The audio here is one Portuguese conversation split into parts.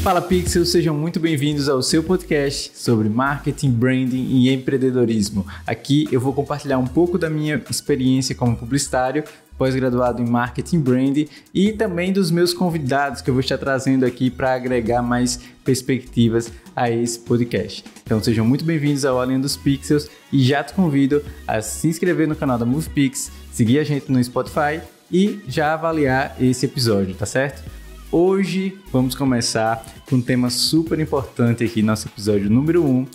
Fala Pixels, sejam muito bem-vindos ao seu podcast sobre marketing, branding e empreendedorismo. Aqui eu vou compartilhar um pouco da minha experiência como publicitário, pós-graduado em marketing branding e também dos meus convidados que eu vou estar trazendo aqui para agregar mais perspectivas a esse podcast. Então sejam muito bem-vindos ao Além dos Pixels e já te convido a se inscrever no canal da MovePix, seguir a gente no Spotify e já avaliar esse episódio, tá certo? Hoje vamos começar com um tema super importante aqui, nosso episódio número 1.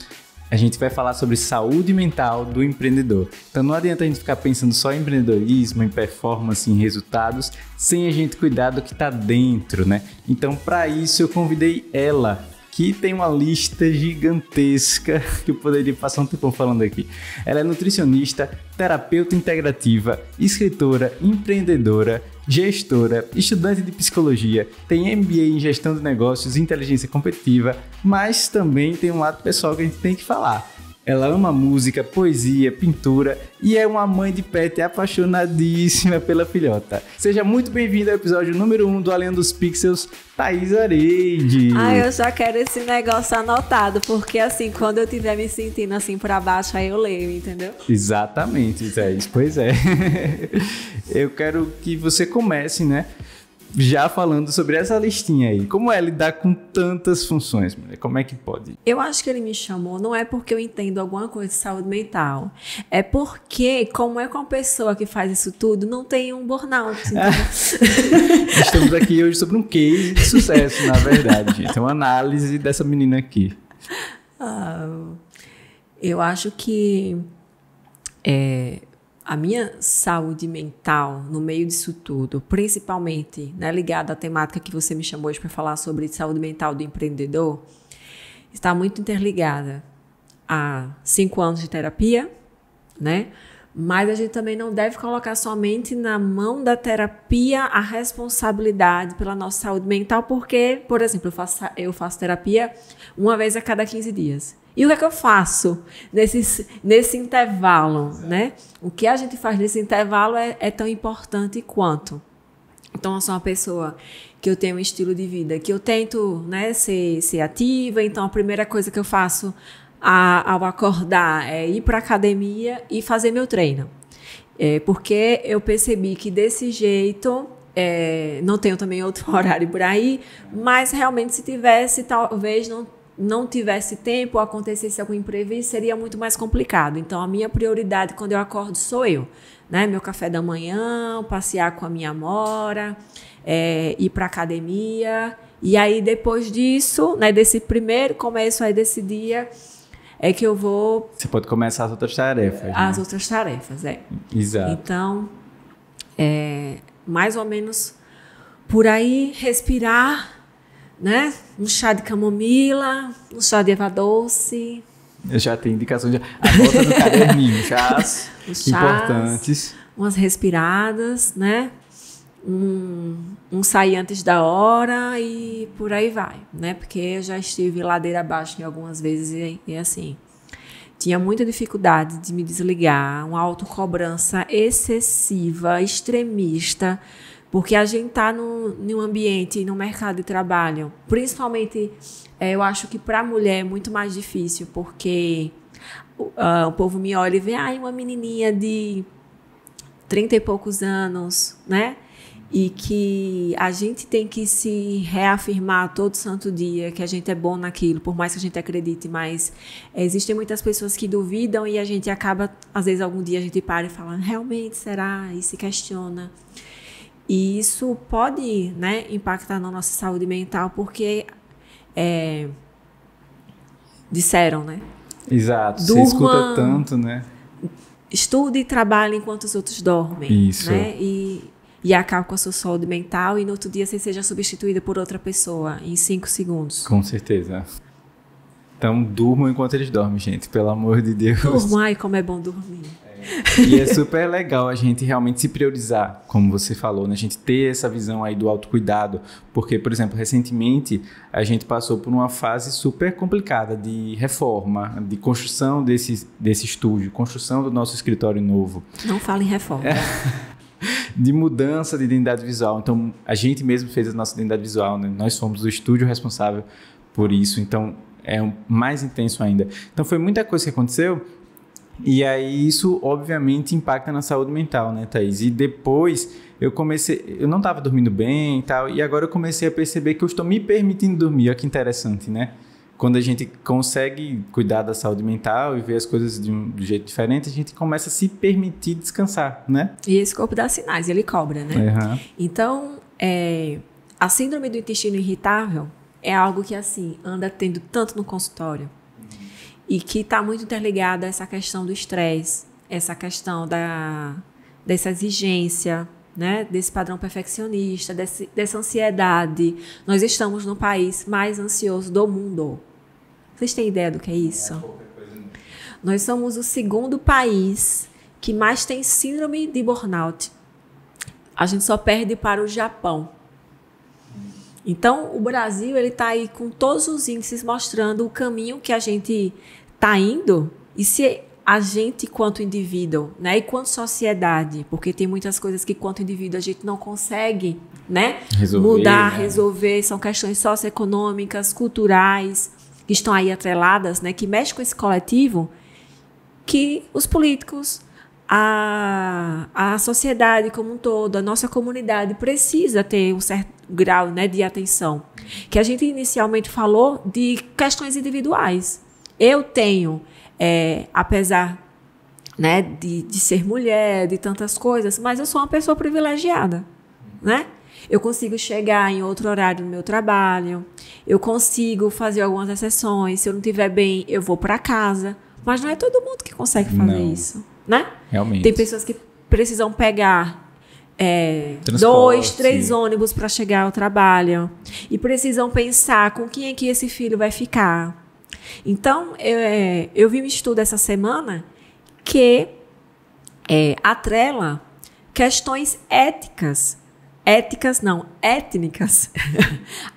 A gente vai falar sobre saúde mental do empreendedor. Então não adianta a gente ficar pensando só em empreendedorismo, em performance, em resultados, sem a gente cuidar do que está dentro, né? Então para isso eu convidei ela, que tem uma lista gigantesca que eu poderia passar um tempo falando aqui. Ela é nutricionista, terapeuta integrativa, escritora, empreendedora, gestora, estudante de psicologia, tem MBA em gestão de negócios e inteligência competitiva, mas também tem um lado pessoal que a gente tem que falar. Ela ama música, poesia, pintura e é uma mãe de pet apaixonadíssima pela filhota. Seja muito bem-vinda ao episódio número 1 do Além dos Pixels, Thaís Areide. Eu já quero esse negócio anotado, porque assim, quando eu estiver me sentindo assim pra baixo, aí eu leio, entendeu? Exatamente, Thaís, pois é. Eu quero que você comece, né? Já falando sobre essa listinha aí. Como é lidar com tantas funções, mulher? Como é que pode? Eu acho que ele me chamou, não é porque eu entendo alguma coisa de saúde mental. É porque, como é com a pessoa que faz isso tudo, não tem um burnout. Estamos aqui hoje sobre um case de sucesso, na verdade, gente. É uma análise dessa menina aqui. Eu acho que a minha saúde mental no meio disso tudo, principalmente, né, ligada à temática que você me chamou hoje para falar sobre saúde mental do empreendedor, está muito interligada a 5 anos de terapia, né? Mas a gente também não deve colocar somente na mão da terapia a responsabilidade pela nossa saúde mental, porque, por exemplo, eu faço terapia uma vez a cada 15 dias. E o que é que eu faço nesse intervalo, né? O que a gente faz nesse intervalo é tão importante quanto. Então, eu sou uma pessoa que eu tenho um estilo de vida, que eu tento, né, ser ativa. Então, a primeira coisa que eu faço ao acordar é ir para a academia e fazer meu treino. Porque eu percebi que desse jeito... não tenho também outro horário por aí, mas realmente se tivesse, talvez não tivesse tempo ou acontecesse algum imprevisto, seria muito mais complicado. Então, a minha prioridade quando eu acordo sou eu, né? Meu café da manhã, passear com a minha amora, ir para academia. E aí, depois disso, né, desse primeiro começo aí desse dia, é que eu vou... Você pode começar as outras tarefas. As outras tarefas, Exato. Então, mais ou menos por aí, respirar, né? Um chá de camomila, um chá de erva doce. Eu já tenho indicações. Anota no caderninho, chás importantes. Umas respiradas, né? Um sair antes da hora e por aí vai, né? Porque eu já estive ladeira abaixo em algumas vezes e assim, tinha muita dificuldade de me desligar, uma autocobrança excessiva, extremista, porque a gente está num ambiente, no mercado de trabalho, principalmente, eu acho que para a mulher é muito mais difícil, porque o povo me olha e vê, uma menininha de 30 e poucos anos, né? E que a gente tem que se reafirmar todo santo dia que a gente é bom naquilo, por mais que a gente acredite, mas existem muitas pessoas que duvidam e a gente acaba, às vezes, algum dia a gente para e fala, realmente, será? E se questiona. E isso pode, né, impactar na nossa saúde mental, porque disseram, né? Exato, você escuta tanto, né? Estude e trabalhe enquanto os outros dormem. Isso. Né? E acabe com a sua saúde mental e no outro dia você seja substituída por outra pessoa em 5 segundos. Com certeza. Então, durmam enquanto eles dormem, gente, pelo amor de Deus. Durmam, como é bom dormir. E é super legal a gente realmente se priorizar, como você falou, né? A gente ter essa visão aí do autocuidado, porque, por exemplo, recentemente a gente passou por uma fase super complicada de reforma, de construção desse estúdio, construção do nosso escritório novo. Não fale em reforma. de mudança de identidade visual. Então, a gente mesmo fez a nossa identidade visual, né? Nós fomos o estúdio responsável por isso, então é mais intenso ainda. Então, foi muita coisa que aconteceu e aí isso, obviamente, impacta na saúde mental, né, Thaís? E depois eu não estava dormindo bem e tal, e agora eu comecei a perceber que eu estou me permitindo dormir. Olha que interessante, né? Quando a gente consegue cuidar da saúde mental e ver as coisas de um jeito diferente, a gente começa a se permitir descansar, né? E esse corpo dá sinais, ele cobra, né? Uhum. Então, a síndrome do intestino irritável é algo que, assim, anda tendo tanto no consultório e que está muito interligado a essa questão do estresse, essa questão dessa exigência, né? Desse padrão perfeccionista, dessa ansiedade. Nós estamos no país mais ansioso do mundo. Vocês têm ideia do que é isso? Nós somos o segundo país que mais tem síndrome de burnout. A gente só perde para o Japão. Então, o Brasil está aí com todos os índices mostrando o caminho que a gente está indo e se a gente, quanto indivíduo, né, e quanto sociedade, porque tem muitas coisas que, quanto indivíduo, a gente não consegue, né, mudar, né? Resolver, são questões socioeconômicas, culturais, que estão aí atreladas, né, que mexem com esse coletivo, que os políticos, a sociedade como um todo, a nossa comunidade precisa ter um certo grau, né, de atenção. Que a gente inicialmente falou de questões individuais. Eu tenho, apesar, né, de ser mulher, de tantas coisas, mas eu sou uma pessoa privilegiada, né? Eu consigo chegar em outro horário no meu trabalho, eu consigo fazer algumas exceções, se eu não estiver bem, eu vou para casa, mas não é todo mundo que consegue fazer isso, né? Realmente. Tem pessoas que precisam pegar 2, 3 ônibus para chegar ao trabalho e precisam pensar com quem é que esse filho vai ficar. Então, eu vi um estudo essa semana que atrela questões étnicas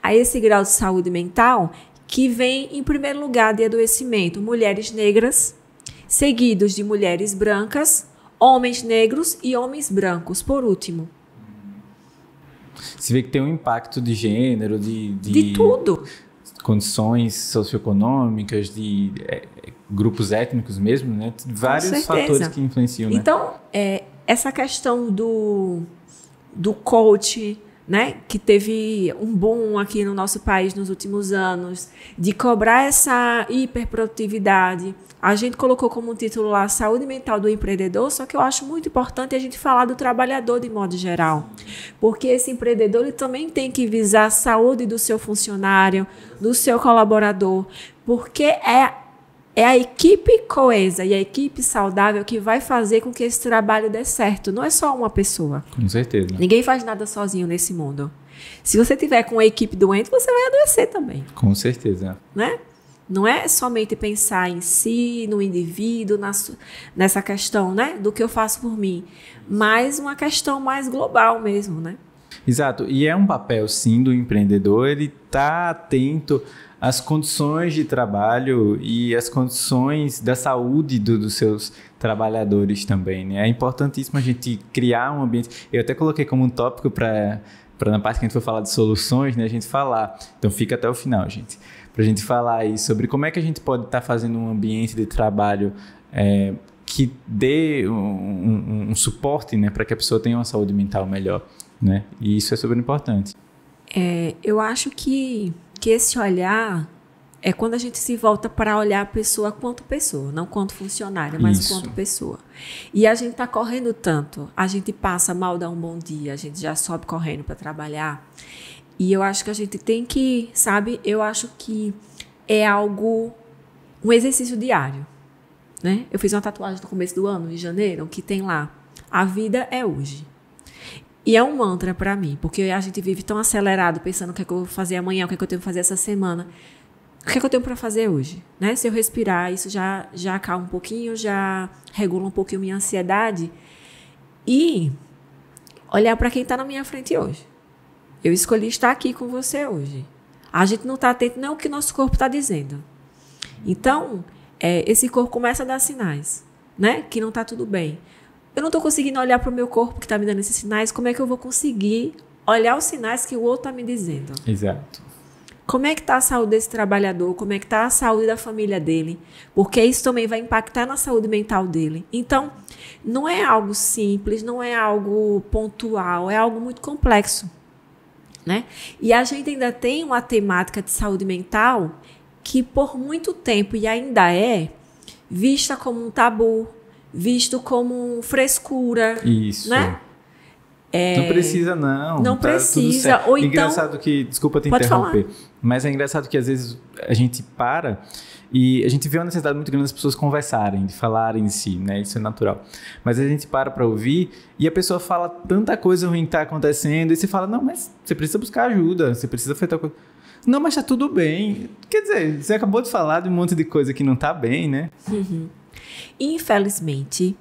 a esse grau de saúde mental, que vem em primeiro lugar de adoecimento mulheres negras, seguidos de mulheres brancas, homens negros e homens brancos, por último. Você vê que tem um impacto de gênero, de tudo. Condições socioeconômicas, de grupos étnicos mesmo, né? Vários fatores que influenciam, né? Então, essa questão do coach, né, que teve um boom aqui no nosso país nos últimos anos, de cobrar essa hiperprodutividade. A gente colocou como título lá Saúde Mental do Empreendedor, só que eu acho muito importante a gente falar do trabalhador de modo geral, porque esse empreendedor ele também tem que visar a saúde do seu funcionário, do seu colaborador, porque é a equipe coesa e a equipe saudável que vai fazer com que esse trabalho dê certo. Não é só uma pessoa. Com certeza. Ninguém faz nada sozinho nesse mundo. Se você tiver com uma equipe doente, você vai adoecer também. Com certeza. Né? Não é somente pensar em si, no indivíduo, nessa questão, né, do que eu faço por mim, mas uma questão mais global mesmo, né? Exato. E é um papel, sim, do empreendedor, ele tá atento às condições de trabalho e às condições da saúde dos seus trabalhadores também, né? É importantíssimo a gente criar um ambiente. Eu até coloquei como um tópico para na parte que a gente for falar de soluções, né, a gente falar. Então fica até o final, gente, para a gente falar aí sobre como é que a gente pode estar fazendo um ambiente de trabalho que dê um suporte, né, para que a pessoa tenha uma saúde mental melhor, né? E isso é super importante. Eu acho que esse olhar é quando a gente se volta para olhar a pessoa quanto pessoa, não quanto funcionária, mas quanto pessoa. E a gente está correndo tanto, a gente passa mal, dá um bom dia, a gente já sobe correndo para trabalhar. E eu acho que a gente tem que, sabe, eu acho que é algo, um exercício diário, né? Eu fiz uma tatuagem no começo do ano, em janeiro, que tem lá, a vida é hoje. E é um mantra para mim, porque a gente vive tão acelerado, pensando o que é que eu vou fazer amanhã, o que é que eu tenho que fazer essa semana. O que é que eu tenho para fazer hoje? Né? Se eu respirar, isso já acalma um pouquinho, já regula um pouquinho minha ansiedade. E olhar para quem está na minha frente hoje. Eu escolhi estar aqui com você hoje. A gente não está atento nem ao que nosso corpo está dizendo. Então, esse corpo começa a dar sinais, né? Que não está tudo bem. eu não estou conseguindo olhar para o meu corpo que está me dando esses sinais, como é que eu vou conseguir olhar os sinais que o outro está me dizendo? Exato. Como é que está a saúde desse trabalhador? Como é que está a saúde da família dele? Porque isso também vai impactar na saúde mental dele. Então, não é algo simples, não é algo pontual, é algo muito complexo, né? E a gente ainda tem uma temática de saúde mental que por muito tempo, e ainda é, vista como um tabu, visto como frescura. Isso. Né? Não precisa, não. Não tá precisa. Ou então, engraçado que, desculpa te pode interromper, falar. mas é engraçado que às vezes a gente para e a gente vê uma necessidade muito grande das pessoas conversarem, de falarem em si, né? Isso é natural. Mas a gente para ouvir e a pessoa fala tanta coisa ruim que está acontecendo e você fala, não, mas você precisa buscar ajuda, você precisa fazer tal coisa. Não, mas tá tudo bem. Quer dizer, você acabou de falar de um monte de coisa que não tá bem, né? Uhum. Infelizmente,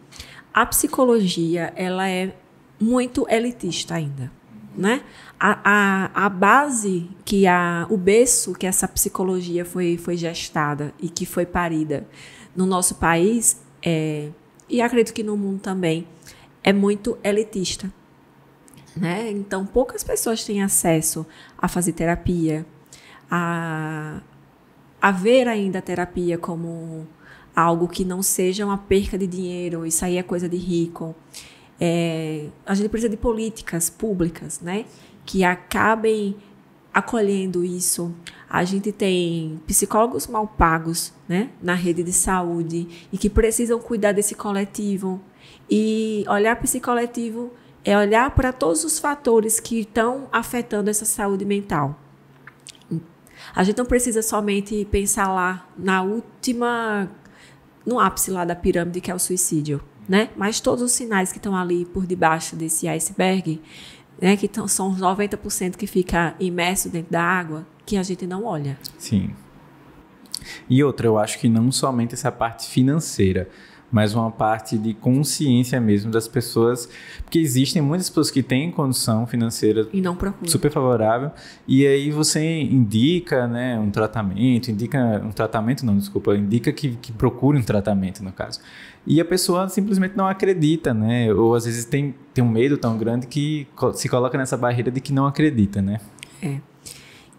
a psicologia, ela é muito elitista ainda, né? A base, o berço que essa psicologia foi gestada e que foi parida no nosso país, e acredito que no mundo também, é muito elitista, né? Então, poucas pessoas têm acesso a fazer terapia, a ver ainda a terapia como algo que não seja uma perca de dinheiro, isso aí é coisa de rico. A gente precisa de políticas públicas, né, que acabem acolhendo isso. A gente tem psicólogos mal pagos, né, na rede de saúde e que precisam cuidar desse coletivo. E olhar para esse coletivo é olhar para todos os fatores que estão afetando essa saúde mental. A gente não precisa somente pensar lá no ápice lá da pirâmide, que é o suicídio, né? Mas todos os sinais que estão ali por debaixo desse iceberg, né, que são os 90% que fica imerso dentro da água, que a gente não olha. Sim. E outra, eu acho que não somente essa parte financeira, mas uma parte de consciência mesmo das pessoas, porque existem muitas pessoas que têm condição financeira e não procuram. Super favorável, e aí você indica, né, indica que procure um tratamento, no caso. E a pessoa simplesmente não acredita, né, ou às vezes tem um medo tão grande que se coloca nessa barreira de que não acredita, né.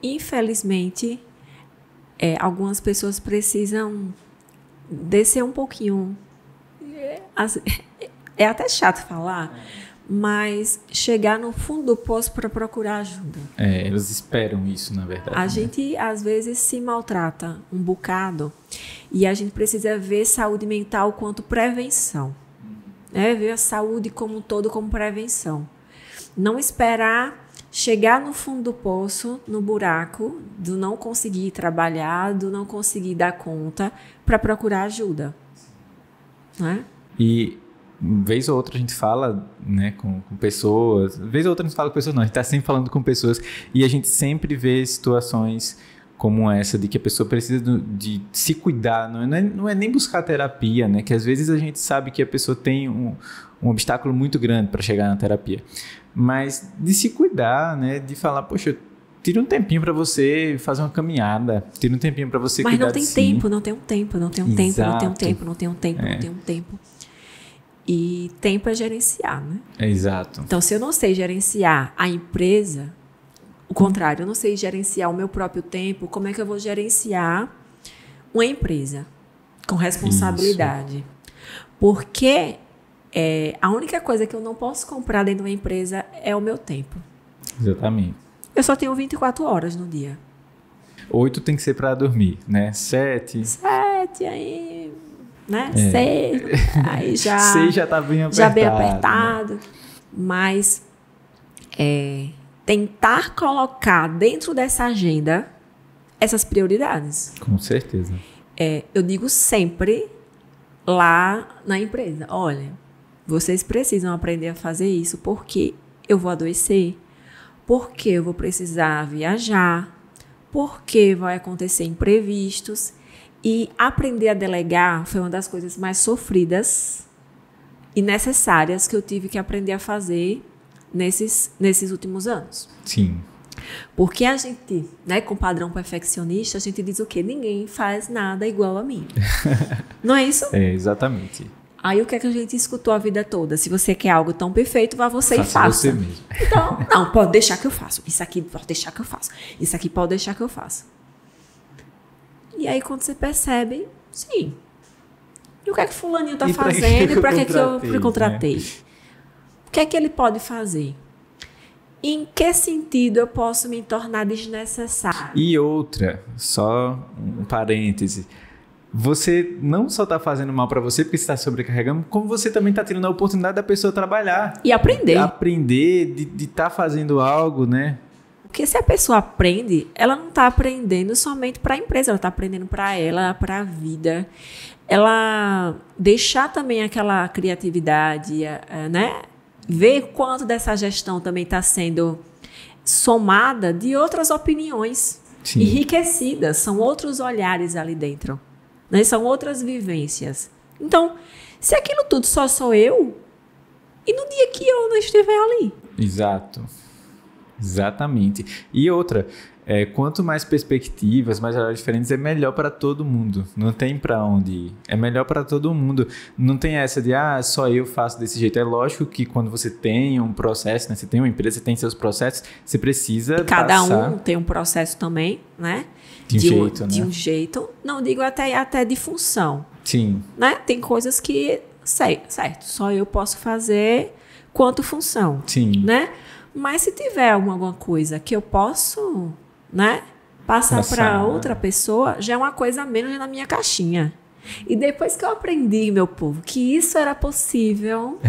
Infelizmente, algumas pessoas precisam descer um pouquinho. É até chato falar, mas chegar no fundo do poço para procurar ajuda. Eles esperam isso, na verdade. A gente, às vezes, se maltrata um bocado e a gente precisa ver saúde mental quanto prevenção. Ver a saúde como um todo como prevenção. Não esperar chegar no fundo do poço, no buraco, do não conseguir trabalhar, do não conseguir dar conta, para procurar ajuda. Né? E vez ou outra a gente fala, né, com pessoas, vez ou outra a gente fala com pessoas, não, a gente está sempre falando com pessoas e a gente sempre vê situações como essa, de que a pessoa precisa de se cuidar, não é nem buscar terapia, né, que às vezes a gente sabe que a pessoa tem um obstáculo muito grande para chegar na terapia, mas de se cuidar, né, de falar, poxa, tira um tempinho para você fazer uma caminhada, tira um tempinho para você cuidar de si. Mas não tem tempo. E tempo é gerenciar, né? Exato. Então, se eu não sei gerenciar a empresa, o contrário, eu não sei gerenciar o meu próprio tempo, como é que eu vou gerenciar uma empresa com responsabilidade? Isso. Porque a única coisa que eu não posso comprar dentro de uma empresa é o meu tempo. Exatamente. Eu só tenho 24 horas no dia. 8 tem que ser para dormir, né? 7 aí, né? 6, aí já... 6 já tá bem apertado. Já bem apertado. Né? Mas tentar colocar dentro dessa agenda essas prioridades. Com certeza. Eu digo sempre lá na empresa, olha, vocês precisam aprender a fazer isso porque eu vou adoecer, porque eu vou precisar viajar, porque vai acontecer imprevistos. E aprender a delegar foi uma das coisas mais sofridas e necessárias que eu tive que aprender a fazer nesses últimos anos. Sim. Porque a gente, né, com padrão perfeccionista, a gente diz o quê? Ninguém faz nada igual a mim. Não é isso? Exatamente. Aí o que é que a gente escutou a vida toda? Se você quer algo tão perfeito, vá você e faça. Você mesmo. Então, não, pode deixar que eu faço. Isso aqui pode deixar que eu faço. Isso aqui pode deixar que eu faço. E aí quando você percebe, sim. E o que é que fulaninho tá fazendo? E para que eu contratei? Né? O que é que ele pode fazer? Em que sentido eu posso me tornar desnecessário? E outra, só um parêntese. Você não só está fazendo mal para você porque você está sobrecarregando, como você também está tendo a oportunidade da pessoa trabalhar. E aprender. Aprender, de estar fazendo algo, né? Porque se a pessoa aprende, ela não está aprendendo somente para a empresa, ela está aprendendo para ela, para a vida. Ela deixar também aquela criatividade, né? Ver quanto dessa gestão também está sendo somada de outras opiniões. Sim. Enriquecidas, são outros olhares ali dentro. Né? São outras vivências. Então, se aquilo tudo só sou eu, e no dia que eu não estiver ali? Exato. Exatamente. E outra, quanto mais perspectivas, mais olhares diferentes, é melhor para todo mundo. Não tem para onde ir. É melhor para todo mundo. Não tem essa de, só eu faço desse jeito. É lógico que quando você tem um processo, né? Você tem uma empresa, você tem seus processos, você precisa Cada um tem um processo também, né? De um jeito. Não digo até de função. Sim. Né? Tem coisas que, certo, só eu posso fazer quanto função. Sim. Né? Mas se tiver alguma coisa que eu posso, né, passar para outra pessoa, já é uma coisa a menos na minha caixinha. E depois que eu aprendi, meu povo, que isso era possível...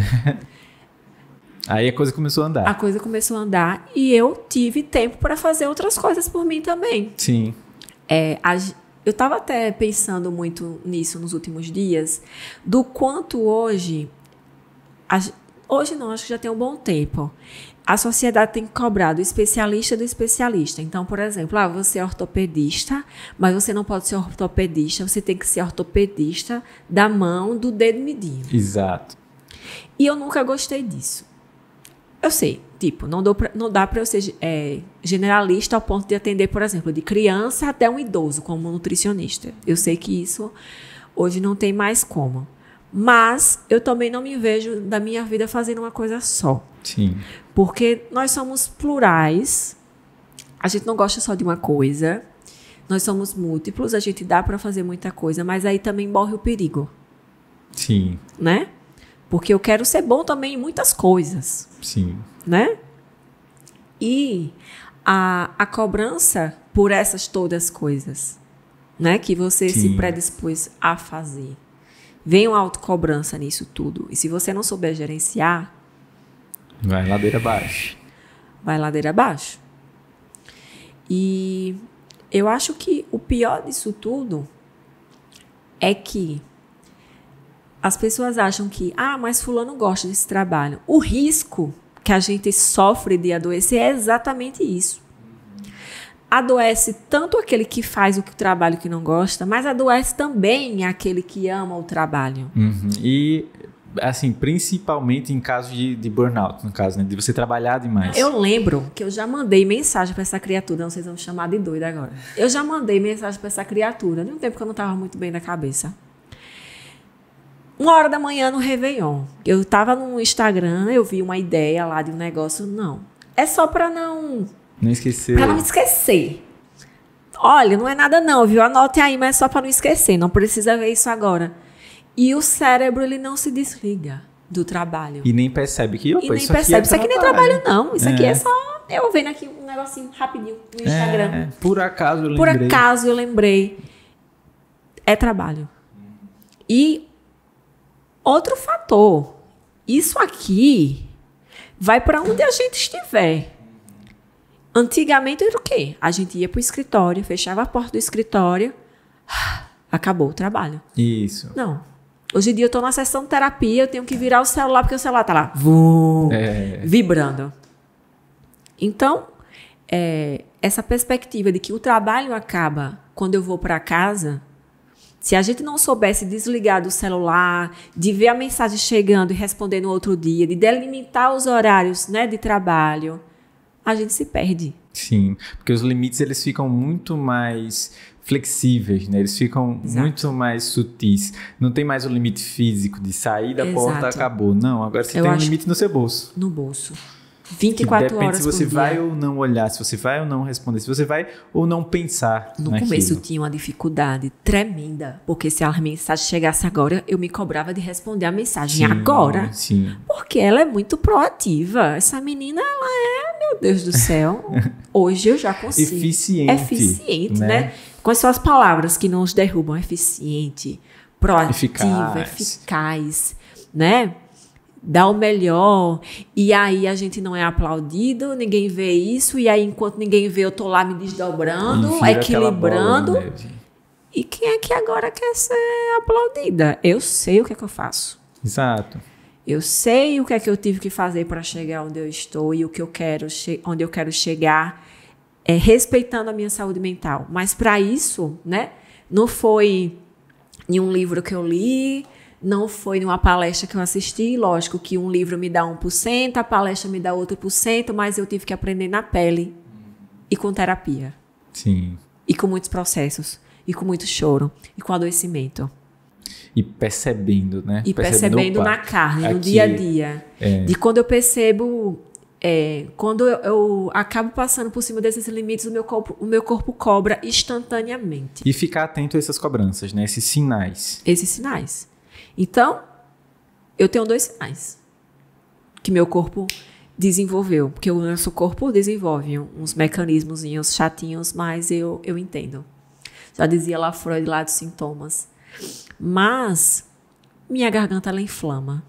Aí a coisa começou a andar. A coisa começou a andar e eu tive tempo para fazer outras coisas por mim também. Sim. Eu estava até pensando muito nisso nos últimos dias, do quanto hoje... Hoje não, acho que já tem um bom tempo. A sociedade tem cobrado o especialista do especialista. Então, por exemplo, você é ortopedista, mas você não pode ser ortopedista, você tem que ser ortopedista da mão do dedo midinho. Exato. E eu nunca gostei disso. Eu sei, não dá para eu ser generalista ao ponto de atender, por exemplo, de criança até um idoso como nutricionista. Eu sei que isso hoje não tem mais como. Mas eu também não me vejo da minha vida fazendo uma coisa só. Sim. Porque nós somos plurais, a gente não gosta só de uma coisa, nós somos múltiplos, a gente dá para fazer muita coisa, mas aí também morre o perigo. Sim. Né? Porque eu quero ser bom também em muitas coisas. Sim. Né? E a cobrança por essas todas coisas, né, que você se predispôs a fazer. Vem uma autocobrança nisso tudo. E se você não souber gerenciar... Vai ladeira abaixo. Vai ladeira abaixo. E eu acho que o pior disso tudo é que as pessoas acham que, mas fulano gosta desse trabalho. O risco que a gente sofre de adoecer é exatamente isso. Adoece tanto aquele que faz o trabalho que não gosta, mas adoece também aquele que ama o trabalho. Uhum. E, assim, principalmente em casos de burnout, no caso, né? De você trabalhar demais. Eu lembro que eu já mandei mensagem para essa criatura, não sei se vão me chamar de doida agora. Eu já mandei mensagem para essa criatura, de um tempo que eu não estava muito bem na cabeça. 1h da manhã no Réveillon. Eu estava no Instagram, eu vi uma ideia lá de um negócio, não. É só para não esquecer. Para não me esquecer. Olha, não é nada não, viu? Anote aí, mas é só para não esquecer. Não precisa ver isso agora. E o cérebro, ele não se desliga do trabalho. E nem percebe que... Isso aqui nem é trabalho, não. Isso aqui é só... Eu vendo aqui um negocinho rapidinho no Instagram. Por acaso eu lembrei. Por acaso eu lembrei. É trabalho. E outro fator. Isso aqui vai para onde a gente estiver. Antigamente era o quê? A gente ia para o escritório, fechava a porta do escritório, acabou o trabalho. Isso. Não. Hoje em dia eu estou na sessão de terapia, eu tenho que virar o celular, porque o celular está lá, vibrando. Então, essa perspectiva de que o trabalho acaba quando eu vou para casa, se a gente não soubesse desligar do celular, de ver a mensagem chegando e responder no outro dia, de delimitar os horários, né, de trabalho, a gente se perde. Sim, porque os limites eles ficam muito mais flexíveis, né? Eles ficam muito mais sutis. Não tem mais o limite físico de sair da porta, acabou. Não, agora você tem um limite no seu bolso. No bolso. 24 horas por dia. Depende se você vai ou não olhar, se você vai ou não responder, se você vai ou não pensar naquilo. No começo eu tinha uma dificuldade tremenda, porque se a mensagem chegasse agora, eu me cobrava de responder a mensagem agora. Sim. Porque ela é muito proativa. Essa menina, ela é, meu Deus do céu. Hoje eu já consigo. Eficiente, né? Quais são as palavras que nos derrubam? Eficiente, proativa, eficaz, né? Dá o melhor, e aí a gente não é aplaudido, ninguém vê isso, e aí enquanto ninguém vê eu tô lá me desdobrando, equilibrando. E quem é que agora quer ser aplaudida? Eu sei o que é que eu faço. Exato. Eu sei o que é que eu tive que fazer para chegar onde eu estou e o que eu quero, onde eu quero chegar, respeitando a minha saúde mental. Mas para isso, né, não foi em um livro que eu li, não foi numa palestra que eu assisti. Lógico que um livro me dá 1%, a palestra me dá outro por cento, mas eu tive que aprender na pele e com terapia. Sim. E com muitos processos, e com muito choro, e com adoecimento. E percebendo, né? E percebendo na carne, no dia a dia. De quando eu percebo, quando eu acabo passando por cima desses limites, o meu corpo cobra instantaneamente. E ficar atento a essas cobranças, né? Esses sinais. Esses sinais. Então, eu tenho 2 sinais que meu corpo desenvolveu. Porque o nosso corpo desenvolve uns mecanismozinhos chatinhos, mas eu entendo. Já dizia lá Freud, lá dos sintomas. Mas minha garganta, ela inflama.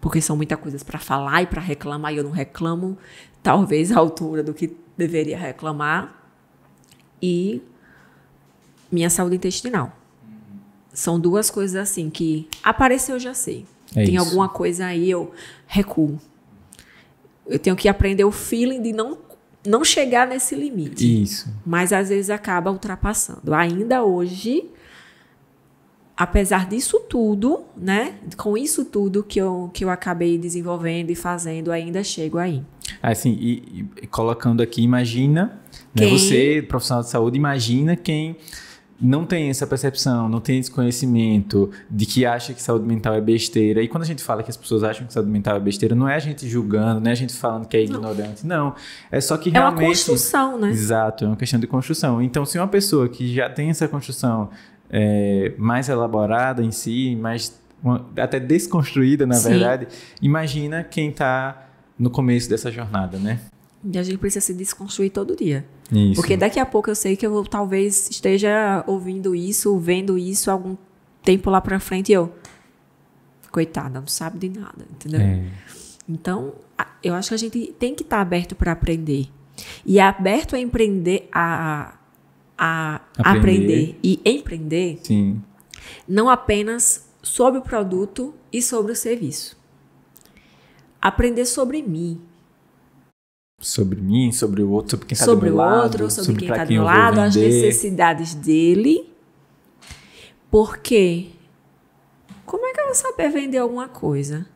Porque são muitas coisas para falar e para reclamar, e eu não reclamo, talvez à altura do que deveria reclamar. E minha saúde intestinal. São 2 coisas assim que apareceu, eu já sei. Tem alguma coisa aí, eu recuo. Eu tenho que aprender o feeling de não chegar nesse limite. Isso. Mas às vezes acaba ultrapassando. Ainda hoje, apesar disso tudo, né? Com isso tudo que eu acabei desenvolvendo e fazendo, ainda chego aí. Assim, e colocando aqui, imagina, né, você, profissional de saúde, imagina quem não tem essa percepção, não tem esse conhecimento de que acha que saúde mental é besteira. E quando a gente fala que as pessoas acham que saúde mental é besteira, não é a gente julgando, não é a gente falando que é ignorante. Não, é só que realmente... É uma construção, né? Exato, é uma questão de construção. Então, se uma pessoa que já tem essa construção mais elaborada em si, até desconstruída, na verdade, imagina quem está no começo dessa jornada, né? E a gente precisa se desconstruir todo dia. Isso. Porque daqui a pouco eu sei que eu talvez esteja ouvindo isso, vendo isso algum tempo lá pra frente e eu... Coitada, não sabe de nada, entendeu? Então, eu acho que a gente tem que estar aberto para aprender. E aberto a empreender, a aprender e empreender, sim, não apenas sobre o produto e sobre o serviço. Aprender sobre mim. Sobre mim, sobre o outro, sobre quem está do meu lado. Sobre quem está do meu lado, as necessidades dele. Porque como é que eu vou saber vender alguma coisa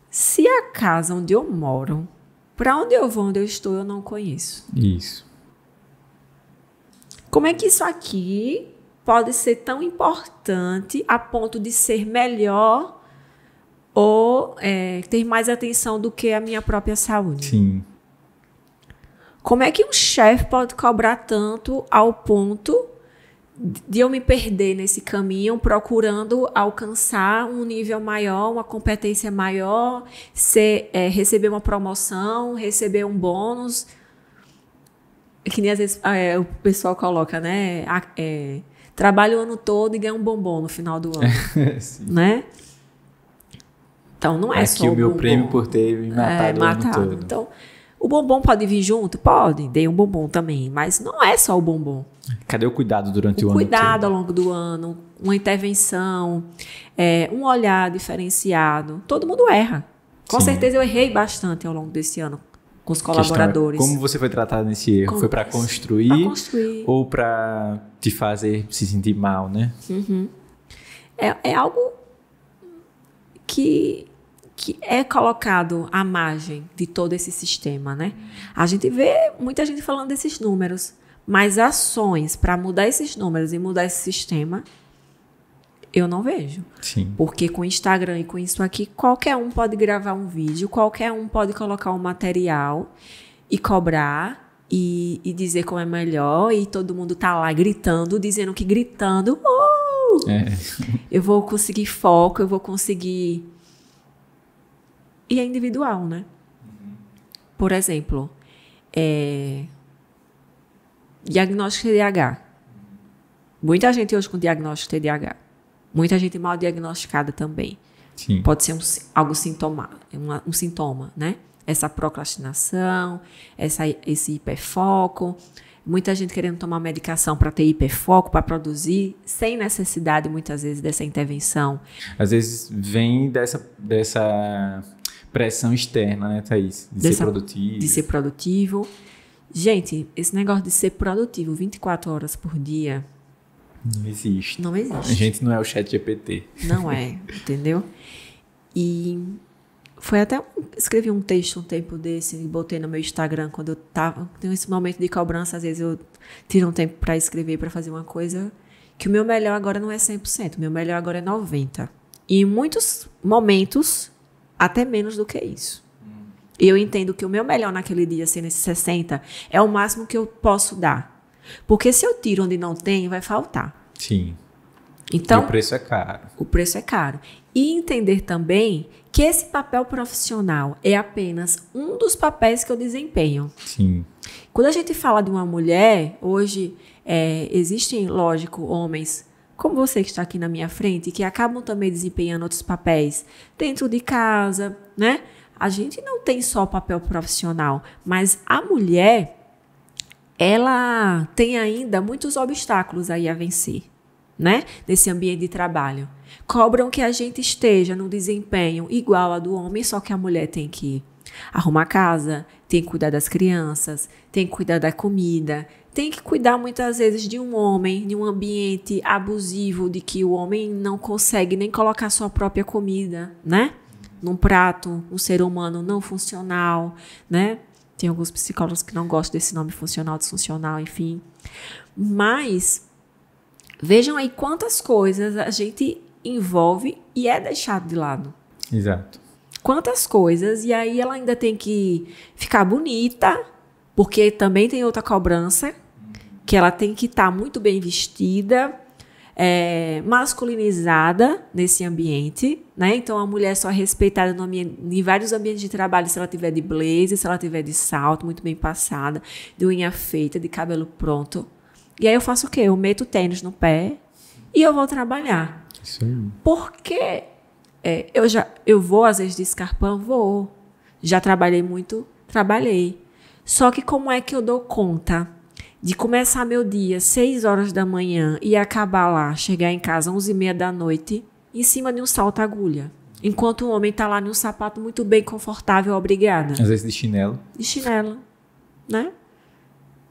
se a casa onde eu moro, para onde eu vou, onde eu estou, eu não conheço? Isso. Como é que isso aqui pode ser tão importante a ponto de ser melhor ou ter mais atenção do que a minha própria saúde? Sim. Como é que um chefe pode cobrar tanto ao ponto de eu me perder nesse caminho, procurando alcançar um nível maior, uma competência maior, receber uma promoção, receber um bônus? Que nem às vezes o pessoal coloca, né? Trabalha o ano todo e ganha um bombom no final do ano. Né? Então, não é só o meu bombom. Prêmio por ter me matado o ano todo. Então, o bombom pode vir junto? Pode, dei um bombom também. Mas não é só o bombom. Cadê o cuidado durante o ano? Cuidado ao longo do ano, uma intervenção, um olhar diferenciado. Todo mundo erra. Com certeza eu errei bastante ao longo desse ano com os colaboradores. Como você foi tratado nesse erro? Foi para construir ou para te fazer se sentir mal, né? Uhum. É algo que é colocado à margem de todo esse sistema, né? A gente vê muita gente falando desses números, Mas ações para mudar esses números e mudar esse sistema, eu não vejo. Sim. Porque com o Instagram e com isso aqui, qualquer um pode gravar um vídeo, qualquer um pode colocar um material e cobrar e dizer como é melhor, e todo mundo tá lá gritando, dizendo que gritando, eu vou conseguir foco, eu vou conseguir... E é individual, né? Por exemplo, diagnóstico TDAH. Muita gente hoje com diagnóstico TDAH. Muita gente mal diagnosticada também. Sim. Pode ser algo um sintoma, né? Essa procrastinação, esse hiperfoco. Muita gente querendo tomar medicação para ter hiperfoco, para produzir, sem necessidade, muitas vezes, dessa intervenção. Às vezes vem dessa pressão externa, né, Thaís? Ser produtivo. De ser produtivo. Gente, esse negócio de ser produtivo 24 horas por dia... Não existe. Não existe. A gente não é o ChatGPT. Não é, entendeu? E foi até... Escrevi um texto um tempo desse e botei no meu Instagram quando eu tava... Tem esse momento de cobrança, às vezes eu tiro um tempo para escrever, para fazer uma coisa que o meu melhor agora não é 100%, o meu melhor agora é 90%. E em muitos momentos, até menos do que isso. E eu entendo que o meu melhor naquele dia, sendo esse 60%, é o máximo que eu posso dar. Porque se eu tiro onde não tem, vai faltar. Sim. Então, e o preço é caro. O preço é caro. E entender também que esse papel profissional é apenas um dos papéis que eu desempenho. Sim. Quando a gente fala de uma mulher, hoje existem, lógico, homens como você que está aqui na minha frente, que acabam também desempenhando outros papéis dentro de casa, né? A gente não tem só o papel profissional, mas a mulher... ela tem ainda muitos obstáculos aí a vencer, né? Nesse ambiente de trabalho. Cobram que a gente esteja no desempenho igual a do homem, só que a mulher tem que arrumar a casa, tem que cuidar das crianças, tem que cuidar da comida, tem que cuidar muitas vezes de um homem, de um ambiente abusivo, de que o homem não consegue nem colocar sua própria comida, né? Num prato, um ser humano não funcional, né? Tem alguns psicólogos que não gostam desse nome funcional, disfuncional, enfim. Mas vejam aí quantas coisas a gente envolve e é deixado de lado. Exato. Quantas coisas, e aí ela ainda tem que ficar bonita, porque também tem outra cobrança, que ela tem que estar muito bem vestida, masculinizada nesse ambiente, né? Então a mulher só é respeitada em vários ambientes de trabalho se ela tiver de blazer, se ela tiver de salto, muito bem passada, de unha feita, de cabelo pronto. E aí eu faço o quê? Eu meto tênis no pé e eu vou trabalhar. Isso aí. Porque eu vou às vezes de escarpão, vou. Já trabalhei muito, trabalhei. Só que como é que eu dou conta de começar meu dia 6 horas da manhã e acabar lá, chegar em casa 11h30 da noite, em cima de um salto-agulha, enquanto o homem está lá num sapato muito bem confortável, obrigada. Às vezes de chinelo. De chinelo, né?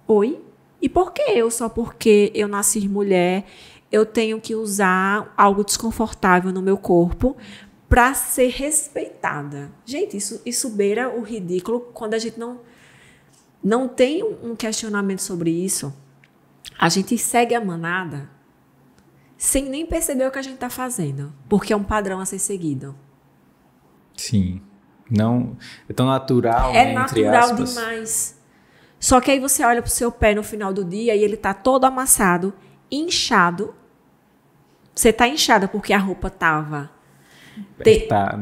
Oi? E por que eu? Só porque eu nasci mulher, eu tenho que usar algo desconfortável no meu corpo para ser respeitada. Gente, isso beira o ridículo quando a gente não tem um questionamento sobre isso. A gente segue a manada sem nem perceber o que a gente está fazendo, porque é um padrão a ser seguido. Sim. Não, é tão natural, É né, natural entre aspas. demais. Só que aí você olha pro seu pé no final do dia e ele tá todo amassado, inchado. Você tá inchada porque a roupa tava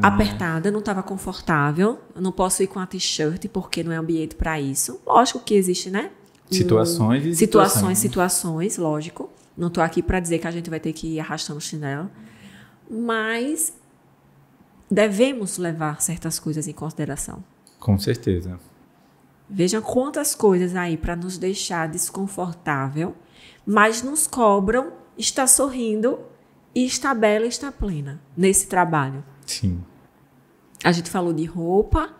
apertada, não estava confortável. Eu não posso ir com a t-shirt porque não é ambiente para isso. Lógico que existe, né? Situações e situações, lógico. Não estou aqui para dizer que a gente vai ter que ir arrastando o chinelo. Mas devemos levar certas coisas em consideração. Com certeza. Vejam quantas coisas aí para nos deixar desconfortável, mas nos cobram estar sorrindo e está bela e está plena nesse trabalho. Sim. A gente falou de roupa,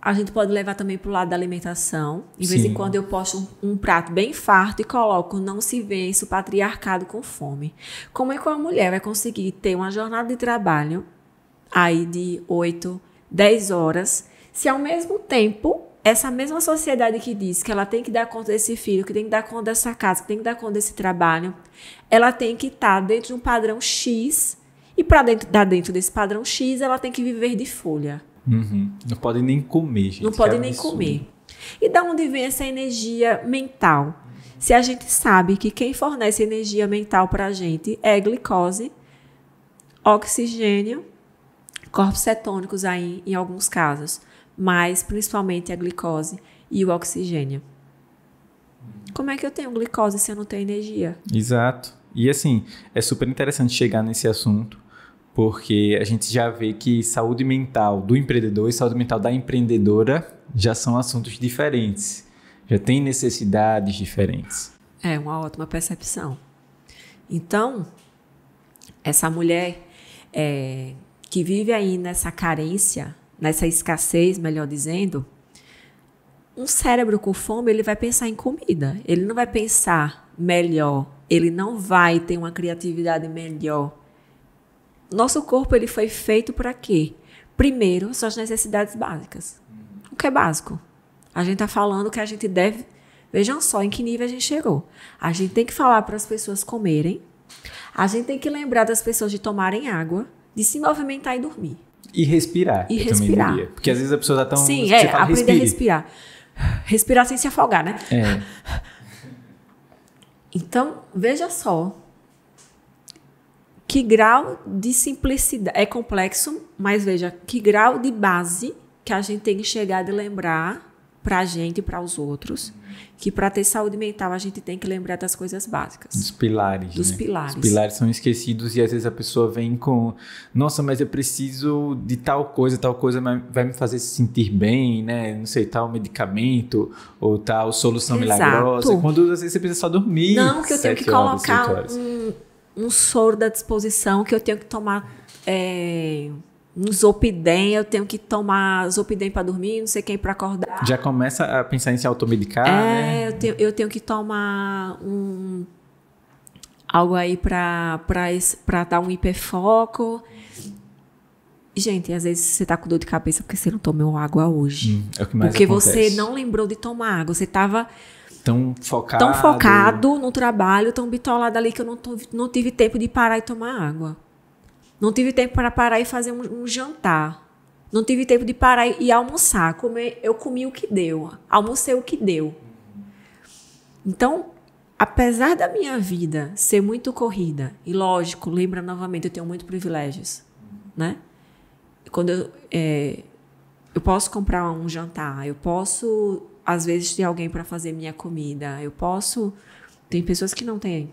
a gente pode levar também para o lado da alimentação. De vez em quando eu posto um prato bem farto e coloco não se vence o patriarcado com fome. Como é que uma mulher vai conseguir ter uma jornada de trabalho aí de 8, 10 horas, se ao mesmo tempo essa mesma sociedade que diz que ela tem que dar conta desse filho, que tem que dar conta dessa casa, que tem que dar conta desse trabalho, ela tem que estar dentro de um padrão X, e para estar dentro desse padrão X, ela tem que viver de folha. Não pode nem comer, gente. Não pode nem comer. E da onde vem essa energia mental? Se a gente sabe que quem fornece energia mental para a gente é glicose, oxigênio, corpos cetônicos aí em alguns casos, mas principalmente a glicose e o oxigênio. Como é que eu tenho glicose se eu não tenho energia? Exato. E assim, é super interessante chegar nesse assunto, porque a gente já vê que saúde mental do empreendedor e saúde mental da empreendedora já são assuntos diferentes. Já tem necessidades diferentes. É uma ótima percepção. Então, essa mulher que vive aí nessa carência, nessa escassez, melhor dizendo, um cérebro com fome, ele vai pensar em comida. Ele não vai pensar melhor. Ele não vai ter uma criatividade melhor. Nosso corpo, ele foi feito para quê? Primeiro, suas necessidades básicas. O que é básico? A gente está falando que a gente deve... Vejam só em que nível a gente chegou. A gente tem que falar para as pessoas comerem. A gente tem que lembrar das pessoas de tomarem água, de se movimentar e dormir. E respirar. E respirar. Diria. Porque às vezes a pessoa está tão... Sim, aprender a respirar. Respirar sem se afogar, né? Então, veja só. Que grau de simplicidade... É complexo, mas veja, que grau de base que a gente tem que chegar de lembrar para a gente e para os outros, que para ter saúde mental a gente tem que lembrar das coisas básicas. Dos pilares, Dos né? pilares. Os pilares são esquecidos e às vezes a pessoa vem com, nossa, mas eu preciso de tal coisa vai me fazer se sentir bem, né? Não sei, tal medicamento ou tal solução milagrosa. Quando às vezes você precisa só dormir. Não, que eu tenho que colocar um soro da disposição, que eu tenho que tomar um Zolpidem, eu tenho que tomar Zolpidem para dormir, não sei quem para acordar. Já começa a pensar em se automedicar, né? Eu tenho que tomar algo aí para dar um hiperfoco. Gente, às vezes você tá com dor de cabeça porque você não tomou água hoje. É o que mais porque acontece. Você não lembrou de tomar água. Você estava tão focado no trabalho, tão bitolado ali que eu não tive tempo de parar e tomar água. Não tive tempo para parar e fazer um jantar. Não tive tempo de parar e almoçar. Eu comi o que deu. Almocei o que deu. Então, apesar da minha vida ser muito corrida, e lógico, lembra novamente, eu tenho muitos privilégios, né? Quando eu posso comprar um jantar, eu posso, às vezes, ter alguém para fazer minha comida, tem pessoas que não têm.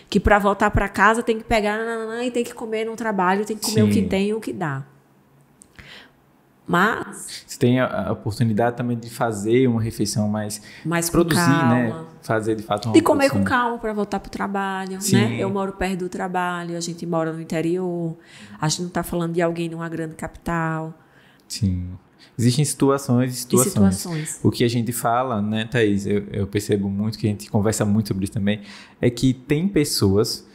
Que para voltar para casa tem que pegar e tem que comer no trabalho, tem que comer o que tem e o que dá. Mas você tem a oportunidade também de fazer uma refeição mais produzir, calma, né? Fazer de fato uma de comer com calma para voltar para o trabalho, Sim. né? Eu moro perto do trabalho, a gente mora no interior, a gente não está falando de alguém numa grande capital. Sim. Existem situações e situações. O que a gente fala, né, Thaís, eu percebo muito, que a gente conversa muito sobre isso também, é que tem pessoas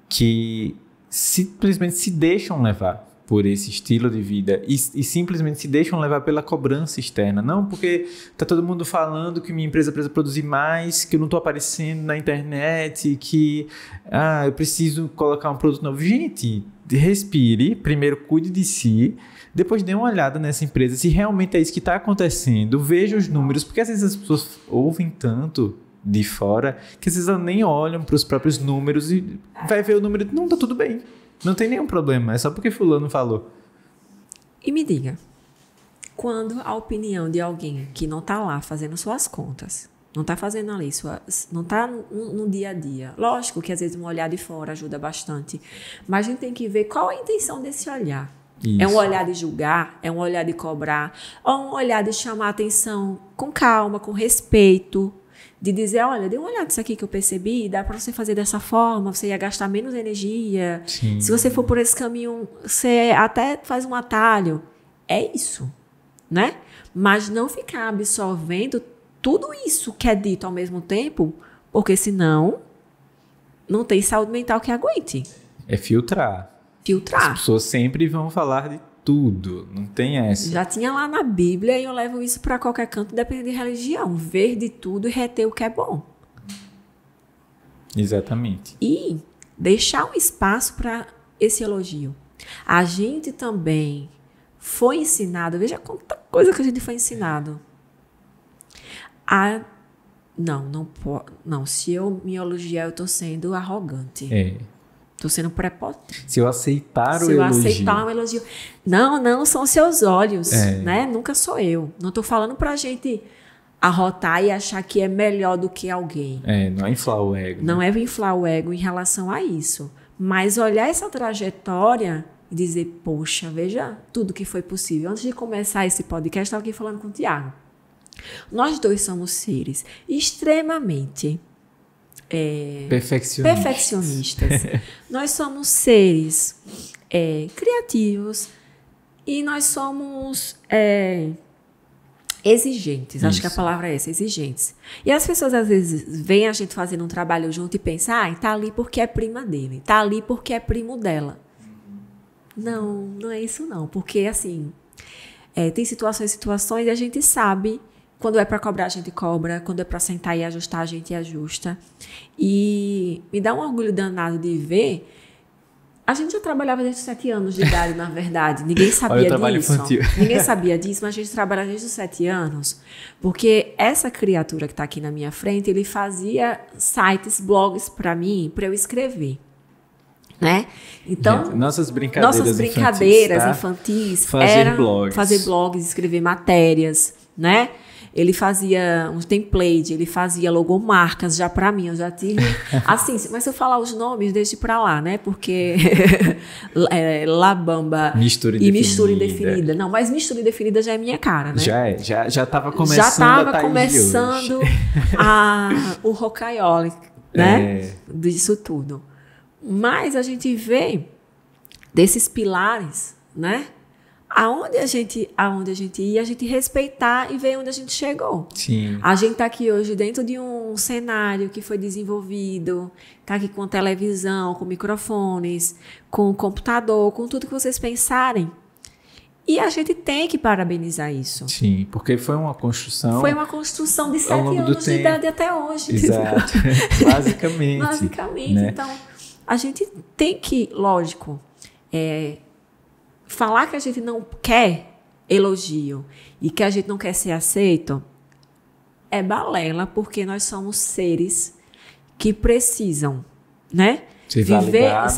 que simplesmente se deixam levar por esse estilo de vida e simplesmente se deixam levar pela cobrança externa. Não, porque tá todo mundo falando que minha empresa precisa produzir mais, que eu não tô aparecendo na internet, que eu preciso colocar um produto novo. Gente, respire, primeiro cuide de si, depois dê uma olhada nessa empresa, se realmente é isso que está acontecendo, veja os números, porque às vezes as pessoas ouvem tanto de fora que às vezes elas nem olham para os próprios números e vai ver o número e não, tá tudo bem, não tem nenhum problema, é só porque fulano falou. E me diga, quando a opinião de alguém que não está lá fazendo suas contas, não está fazendo ali, não está no dia a dia, lógico que às vezes um olhar de fora ajuda bastante, mas a gente tem que ver qual a intenção desse olhar. Isso. É um olhar de julgar, é um olhar de cobrar, ou um olhar de chamar a atenção com calma, com respeito, de dizer, olha, dê uma olhada nisso aqui que eu percebi, dá para você fazer dessa forma, você ia gastar menos energia. Sim. Se você for por esse caminho, você até faz um atalho. É isso, né? Mas não ficar absorvendo tudo isso que é dito ao mesmo tempo, porque senão não tem saúde mental que aguente. É filtrar. As pessoas sempre vão falar de tudo, não tem essa. Já tinha lá na Bíblia e eu levo isso para qualquer canto, dependendo de religião. Ver de tudo e reter o que é bom. Exatamente. E deixar um espaço para esse elogio. A gente também foi ensinado, veja quanta coisa que a gente foi ensinado. Não, se eu me elogiar, eu estou sendo arrogante. Estou sendo prepotente. Se eu aceitar o elogio. Se eu aceitar um elogio. Não são seus olhos, né? Nunca sou eu. Não estou falando pra gente arrotar e achar que é melhor do que alguém. Não é inflar o ego. Não é inflar o ego em relação a isso. Mas olhar essa trajetória e dizer, poxa, veja tudo que foi possível. Antes de começar esse podcast, eu estava aqui falando com o Tiago. Nós dois somos seres extremamente perfeccionistas. Nós somos seres criativos e nós somos exigentes. Isso. Acho que a palavra é essa, exigentes. E as pessoas às vezes veem a gente fazendo um trabalho junto e pensam, tá ali porque é prima dele, tá ali porque é primo dela. Não é isso não, porque assim, tem situações e a gente sabe. Quando é para cobrar, a gente cobra. Quando é para sentar e ajustar, a gente ajusta. E me dá um orgulho danado de ver. A gente já trabalhava desde os 7 anos de idade, na verdade. Ninguém sabia disso. Infantil. Ninguém sabia disso, mas a gente trabalha desde os 7 anos. Porque essa criatura que está aqui na minha frente, ele fazia sites, blogs para mim, para eu escrever. Né? Então, gente, nossas brincadeiras infantis fazer blogs, escrever matérias, né? Ele fazia um template, ele fazia logomarcas já para mim, eu já tive assim, mas se eu falar os nomes, deixe para lá, né? Porque Labamba mistura indefinida. Não, mas mistura indefinida já é minha cara, né? Já estava começando o rocaiole, né? Disso tudo. Mas a gente vê desses pilares, né? Aonde a gente ia, a gente respeitar e ver onde a gente chegou. Sim. A gente está aqui hoje dentro de um cenário que foi desenvolvido, está aqui com televisão, com microfones, com computador, com tudo que vocês pensarem. E a gente tem que parabenizar isso. Sim, porque foi uma construção. Foi uma construção de 7 anos de idade até hoje. Exato. Basicamente. Né? Então, a gente tem que, lógico, falar que a gente não quer elogio e que a gente não quer ser aceito é balela, porque nós somos seres que precisam, né? Ser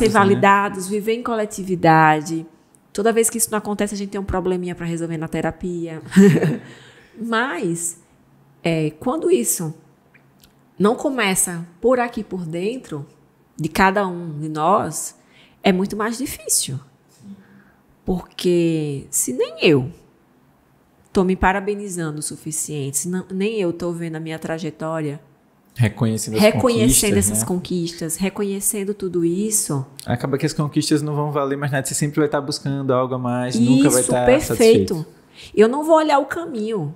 validados, viver em coletividade. Toda vez que isso não acontece, a gente tem um probleminha para resolver na terapia. Mas, quando isso não começa por aqui, por dentro, de cada um de nós, é muito mais difícil. Porque se nem eu estou me parabenizando o suficiente, se nem eu estou vendo a minha trajetória, reconhecendo essas conquistas, reconhecendo tudo isso. Acaba que as conquistas não vão valer mais nada, você sempre vai estar buscando algo a mais, nunca vai estar perfeito. Satisfeito. Eu não vou olhar o caminho.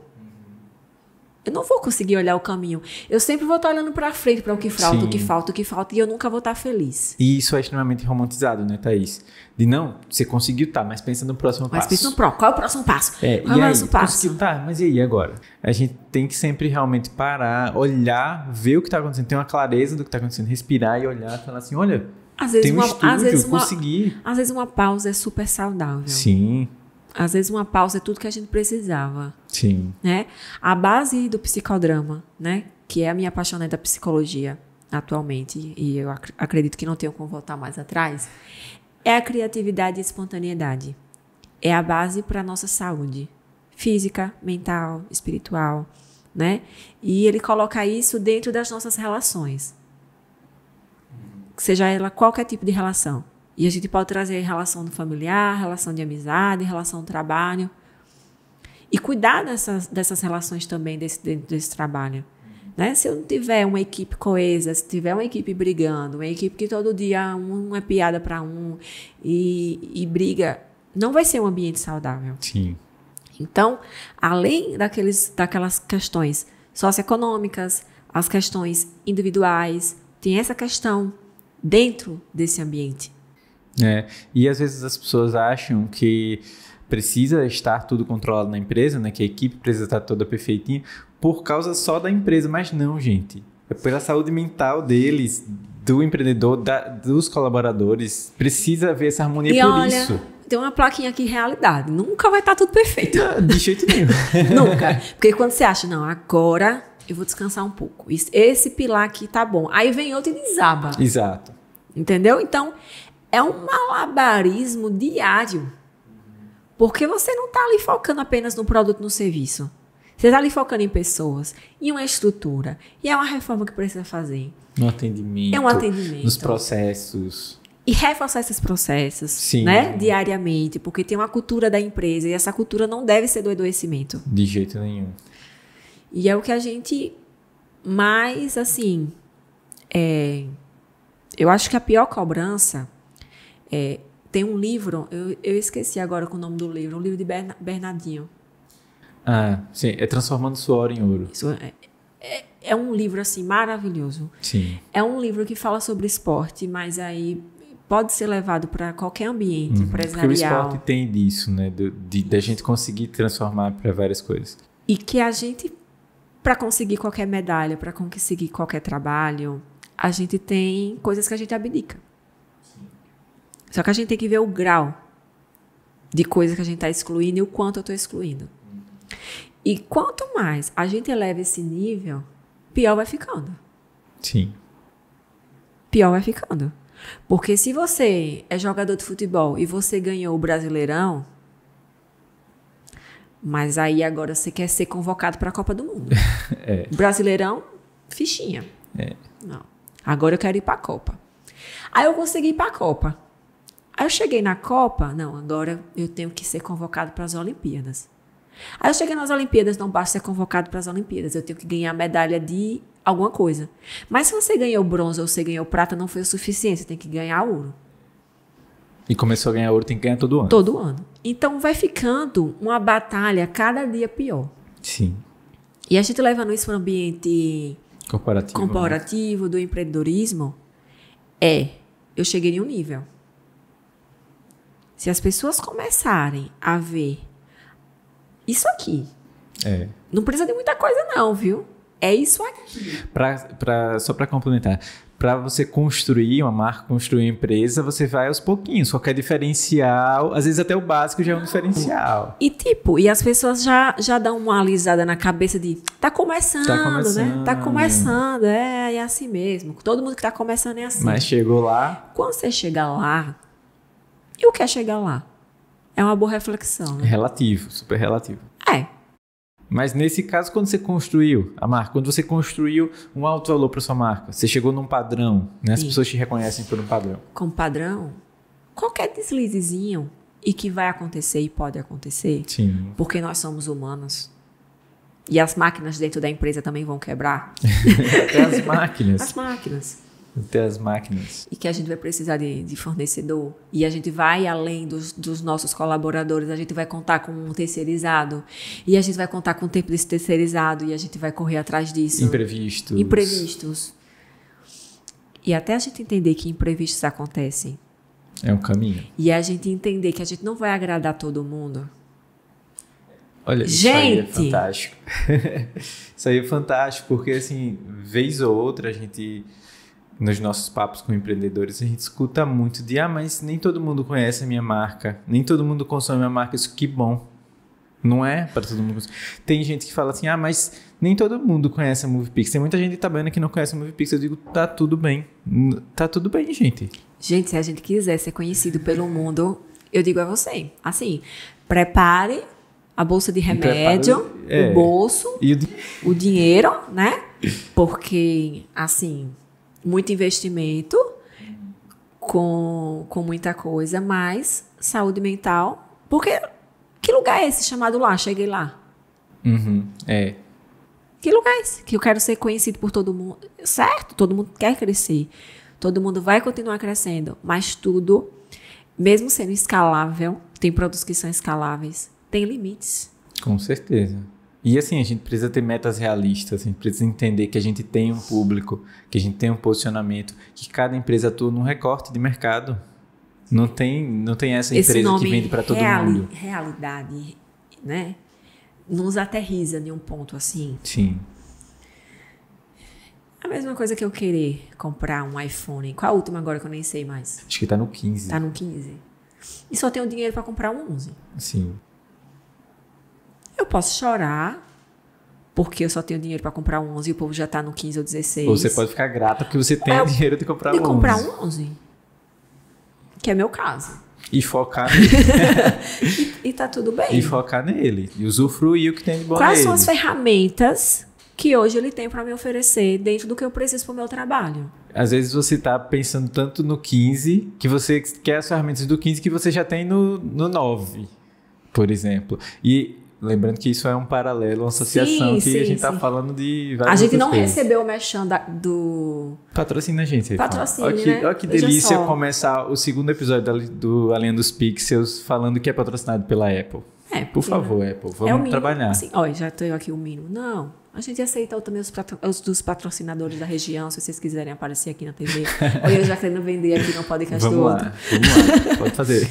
Eu não vou conseguir olhar o caminho. Eu sempre vou estar olhando para frente, para o que falta, o que falta, e eu nunca vou estar feliz. E isso é extremamente romantizado, né, Thaís? De não, você conseguiu, mas pensa no próximo passo. Qual é o próximo passo? Conseguiu, mas e aí agora? A gente tem que sempre realmente parar, olhar, ver o que está acontecendo, ter uma clareza do que está acontecendo, respirar e olhar e falar assim, olha, tem um estúdio, consegui. Às vezes uma pausa é super saudável. Sim. Às vezes uma pausa é tudo que a gente precisava. Sim. Né? A base do psicodrama, né? Que é a minha paixão da psicologia atualmente, e eu acredito que não tenho como voltar mais atrás, é a criatividade e a espontaneidade. É a base para a nossa saúde física, mental, espiritual, né? E ele coloca isso dentro das nossas relações. Seja ela qualquer tipo de relação. E a gente pode trazer relação do familiar, relação de amizade, relação do trabalho. E cuidar dessas relações também dentro desse trabalho. Né? Se eu não tiver uma equipe coesa, se tiver uma equipe brigando, uma equipe que todo dia um é piada para um e briga, não vai ser um ambiente saudável. Sim. Então, além daquelas questões socioeconômicas, as questões individuais, tem essa questão dentro desse ambiente. E às vezes as pessoas acham que precisa estar tudo controlado na empresa, né? Que a equipe precisa estar toda perfeitinha por causa só da empresa. Mas não, gente. É pela saúde mental deles, do empreendedor, dos colaboradores. Precisa haver essa harmonia e por olha, isso. Tem uma plaquinha aqui, realidade. Nunca vai estar tudo perfeito. De jeito nenhum. Nunca. Porque quando você acha, não, agora eu vou descansar um pouco. Esse pilar aqui tá bom. Aí vem outro e desaba. Exato. Entendeu? Então, é um malabarismo diário. Porque você não está ali focando apenas no produto, no serviço. Você está ali focando em pessoas, em uma estrutura. E é uma reforma que precisa fazer. No atendimento. É um atendimento. Nos processos. E reforçar esses processos, Sim. né? Diariamente. Porque tem uma cultura da empresa e essa cultura não deve ser do adoecimento. De jeito nenhum. E é o que a gente mais, assim... eu acho que a pior cobrança... Tem um livro, eu esqueci agora com o nome do livro, um livro de Bernardinho. Ah, sim, é Transformando Suor em Ouro. Isso é um livro, assim, maravilhoso. Sim. É um livro que fala sobre esporte, mas aí pode ser levado para qualquer ambiente empresarial. Porque o esporte tem disso, né? Da gente conseguir transformar para várias coisas. E que a gente, para conseguir qualquer medalha, para conseguir qualquer trabalho, a gente tem coisas que a gente abdica. Só que a gente tem que ver o grau de coisas que a gente está excluindo e o quanto eu estou excluindo. E quanto mais a gente eleva esse nível, pior vai ficando. Sim. Pior vai ficando. Porque se você é jogador de futebol e você ganhou o Brasileirão, mas aí agora você quer ser convocado para a Copa do Mundo. Brasileirão, fichinha. Não. Agora eu quero ir para a Copa. Aí eu consegui ir para a Copa. Aí eu cheguei na Copa, não, agora eu tenho que ser convocado para as Olimpíadas. Aí eu cheguei nas Olimpíadas, não basta ser convocado para as Olimpíadas, eu tenho que ganhar medalha de alguma coisa. Mas se você ganhou bronze ou você ganhou prata, não foi o suficiente, você tem que ganhar ouro. E começou a ganhar ouro, tem que ganhar todo ano. Todo ano. Então vai ficando uma batalha cada dia pior. Sim. E a gente levando isso para o ambiente corporativo, do empreendedorismo, eu cheguei em um nível. Se as pessoas começarem a ver isso aqui, não precisa de muita coisa não, viu? É isso aqui. Só para complementar, para você construir uma marca, construir uma empresa, você vai aos pouquinhos. Qualquer diferencial, às vezes até o básico já é um diferencial. E as pessoas já dão uma alisada na cabeça de tá começando, né? Tá começando, é assim mesmo. Todo mundo que tá começando é assim. Mas chegou lá... Quando você chega lá, e o que é chegar lá? É uma boa reflexão, né? Relativo, super relativo. Mas nesse caso, quando você construiu a marca, quando você construiu um alto valor para sua marca, você chegou num padrão, né? As pessoas te reconhecem por um padrão. Com padrão, qualquer deslizezinho e que vai acontecer e pode acontecer, sim, porque nós somos humanos. E as máquinas dentro da empresa também vão quebrar. Até as máquinas. As máquinas. Até as máquinas. E que a gente vai precisar de fornecedor. E a gente vai além dos nossos colaboradores. A gente vai contar com um terceirizado. E a gente vai contar com o tempo desse terceirizado. E a gente vai correr atrás disso. Imprevistos. E até a gente entender que imprevistos acontecem. É um caminho. E a gente entender que a gente não vai agradar todo mundo. Olha, isso aí é fantástico. Isso aí é fantástico. Porque, assim, vez ou outra a gente... Nos nossos papos com empreendedores, a gente escuta muito de mas nem todo mundo conhece a minha marca, nem todo mundo consome a minha marca. Isso que bom. Não é para todo mundo. Tem gente que fala assim, mas nem todo mundo conhece a MovePix. Tem muita gente trabalhando que não conhece a MovePix. Eu digo, tá tudo bem. Tá tudo bem, gente. Gente, se a gente quiser ser conhecido pelo mundo, eu digo a você, assim, prepare a bolsa de remédio, o bolso, o dinheiro, né? Porque, assim... Muito investimento com muita coisa, mas saúde mental. Porque que lugar é esse chamado lá? Cheguei lá. Que lugar é esse? Que eu quero ser conhecido por todo mundo. Certo, todo mundo quer crescer. Todo mundo vai continuar crescendo. Mas tudo, mesmo sendo escalável, tem produtos que são escaláveis, tem limites. Com certeza. E assim, a gente precisa ter metas realistas, a gente precisa entender que a gente tem um público, que a gente tem um posicionamento, que cada empresa atua num recorte de mercado. Não tem essa Esse empresa nome que vende para todo mundo. realidade, né? Nos aterriza em um ponto assim. Sim. A mesma coisa que eu querer comprar um iPhone. Qual a última agora que eu nem sei mais? Acho que tá no 15. Tá no 15. E só tenho dinheiro para comprar um 11. Sim. Eu posso chorar porque eu só tenho dinheiro para comprar um 11 e o povo já tá no 15 ou 16. Ou você pode ficar grata porque você tem dinheiro de comprar um 11. De comprar um 11. Que é meu caso. E focar nele. E tá tudo bem. E focar nele. E usufruir o que tem de bom Quais nele. são as ferramentas que hoje ele tem para me oferecer dentro do que eu preciso pro meu trabalho? Às vezes você tá pensando tanto no 15 que você quer as ferramentas do 15 que você já tem no 9, por exemplo. E lembrando que isso é um paralelo, uma associação que a gente tá falando de várias A gente não coisas. recebeu o merchan do... Patrocina a gente. Patrocínio, olha né? que Veja delícia só. começar o segundo episódio do Além dos Pixels falando que é patrocinado pela Apple. Por favor, Apple, vamos é o mínimo, trabalhar. Assim, olha, já tenho aqui o mínimo. Não, a gente aceita também os dos patrocinadores da região, se vocês quiserem aparecer aqui na TV. Ou eu já querendo vender aqui no podcast do outro. Vamos lá, pode fazer.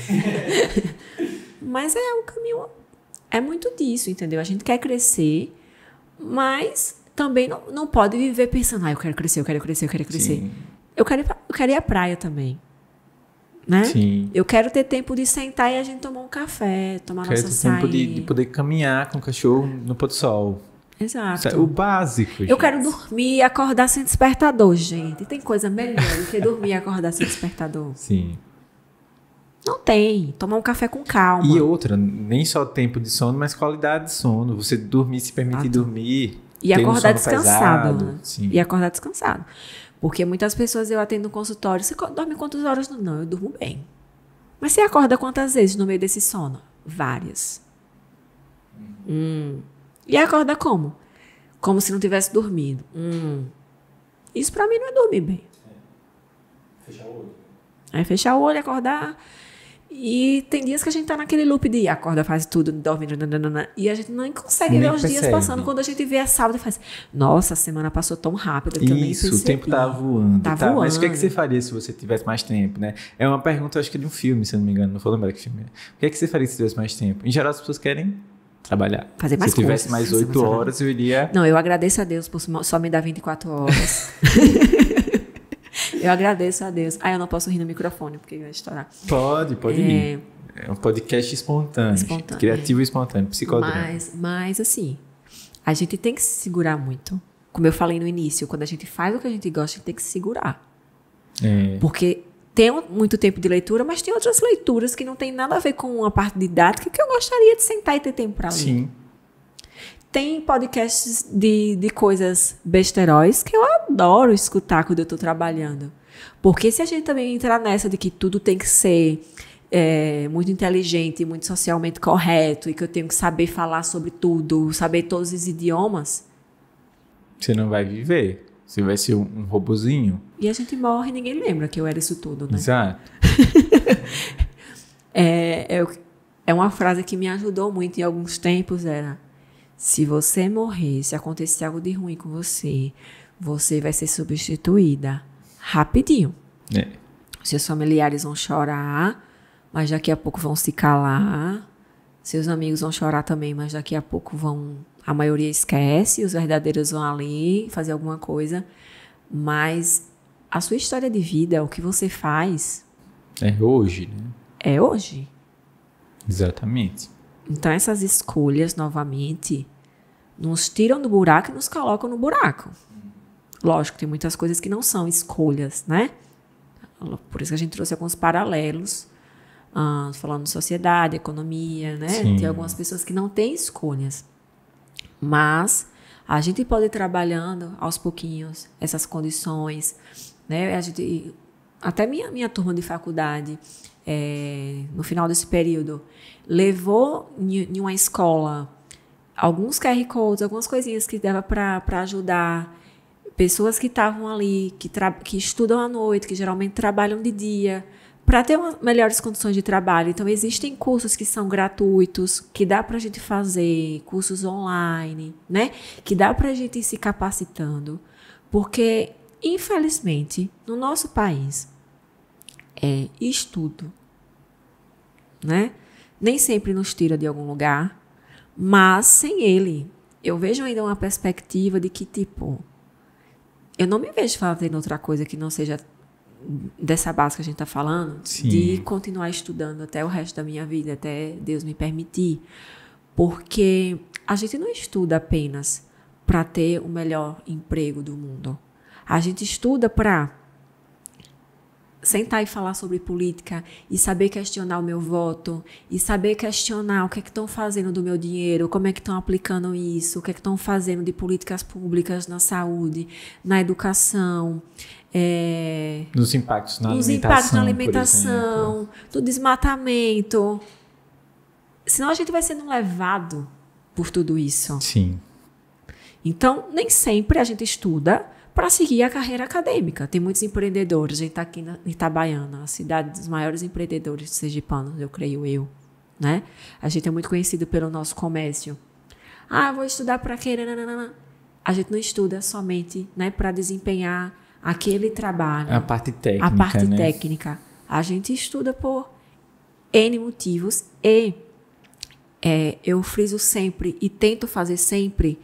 Mas é um caminho... É muito disso, entendeu? A gente quer crescer, mas também não pode viver pensando, eu quero crescer, eu quero crescer, eu quero crescer. Sim. Eu quero ir à praia também. Né? Sim. Eu quero ter tempo de sentar e a gente tomar um café, tomar nossa açaí. Tempo de poder caminhar com o cachorro no pôr do sol. Exato. O básico, Eu quero dormir e acordar sem despertador, gente. Tem coisa melhor do que dormir e acordar sem despertador. Sim. Não tem. Tomar um café com calma. E outra, nem só tempo de sono, mas qualidade de sono. Você dormir, se permitir dormir. E acordar descansado. Pesado, né? sim. E acordar descansado. Porque muitas pessoas eu atendo no consultório. Você dorme quantas horas? Não, eu durmo bem. Mas você acorda quantas vezes no meio desse sono? Várias. E acorda como? Como se não tivesse dormido. Isso pra mim não é dormir bem. Fechar o olho. É fechar o olho, acordar. E tem dias que a gente tá naquele loop de acorda, faz tudo, dorme, e a gente não consegue Nem ver os dias percebe. passando. Quando a gente vê a sábado e faz, nossa, a semana passou tão rápido que eu nem percebi. Isso, o tempo tá voando. Tá voando. Mas o que é que você faria se você tivesse mais tempo, né? É uma pergunta, acho que de um filme, se eu não me engano. Não vou lembrar que filme é. O que é que você faria se tivesse mais tempo? Em geral, as pessoas querem trabalhar. Fazer mais Se eu tivesse coisas, mais 8 horas, eu iria... Não, eu agradeço a Deus por só me dar 24 horas. Eu agradeço a Deus. Eu não posso rir no microfone, porque vai estourar. Pode ir. É um podcast espontâneo. Criativo e espontâneo, psicodrama. Mas, assim, a gente tem que se segurar muito. Como eu falei no início, quando a gente faz o que a gente gosta, a gente tem que se segurar. Porque tem muito tempo de leitura, mas tem outras leituras que não tem nada a ver com a parte didática que eu gostaria de sentar e ter tempo para ler. Sim. Tem podcasts de coisas besteróis que eu adoro escutar quando eu estou trabalhando. Porque se a gente também entrar nessa de que tudo tem que ser muito inteligente, muito socialmente correto, e que eu tenho que saber falar sobre tudo, saber todos os idiomas... Você não vai viver. Você vai ser um robozinho. E a gente morre e ninguém lembra que eu era isso tudo, né? Exato. É uma frase que me ajudou muito em alguns tempos, era... Se você morrer, se acontecer algo de ruim com você, você vai ser substituída rapidinho. Seus familiares vão chorar, mas daqui a pouco vão se calar. Seus amigos vão chorar também, mas daqui a pouco a maioria esquece, os verdadeiros vão ali fazer alguma coisa. Mas a sua história de vida, o que você faz... É hoje, né? É hoje. Exatamente. Então, essas escolhas, novamente, nos tiram do buraco e nos colocam no buraco. Lógico, tem muitas coisas que não são escolhas, né? Por isso que a gente trouxe alguns paralelos, falando de sociedade, economia, né? Sim. Tem algumas pessoas que não têm escolhas. Mas a gente pode ir trabalhando aos pouquinhos essas condições, né? Até minha turma de faculdade... no final desse período, levou em uma escola alguns QR Codes, algumas coisinhas que dava para ajudar pessoas que estavam ali, que estudam à noite, que geralmente trabalham de dia, para ter melhores condições de trabalho. Então, existem cursos que são gratuitos, que dá para a gente fazer, cursos online, né? Que dá para a gente ir se capacitando, porque, infelizmente, no nosso país, estudo né? Nem sempre nos tira de algum lugar, mas sem ele, eu vejo ainda uma perspectiva de que, tipo, eu não me vejo fazendo outra coisa que não seja dessa base que a gente está falando, Sim. de continuar estudando até o resto da minha vida, até Deus me permitir, porque a gente não estuda apenas para ter o melhor emprego do mundo. A gente estuda para sentar e falar sobre política e saber questionar o meu voto e saber questionar o que é que estão fazendo do meu dinheiro, como é que estão aplicando isso, o que é que estão fazendo de políticas públicas na saúde, na educação, nos impactos na alimentação, do desmatamento. Senão a gente vai sendo levado por tudo isso. Sim. Então, nem sempre a gente estuda para seguir a carreira acadêmica. Tem muitos empreendedores. A gente está aqui em Itabaiana, a cidade dos maiores empreendedores sergipanos, eu creio eu. Né? A gente é muito conhecido pelo nosso comércio. Vou estudar para quê? A gente não estuda somente, né, para desempenhar aquele trabalho. A parte técnica, né? Técnica. A gente estuda por N motivos e eu friso sempre e tento fazer sempre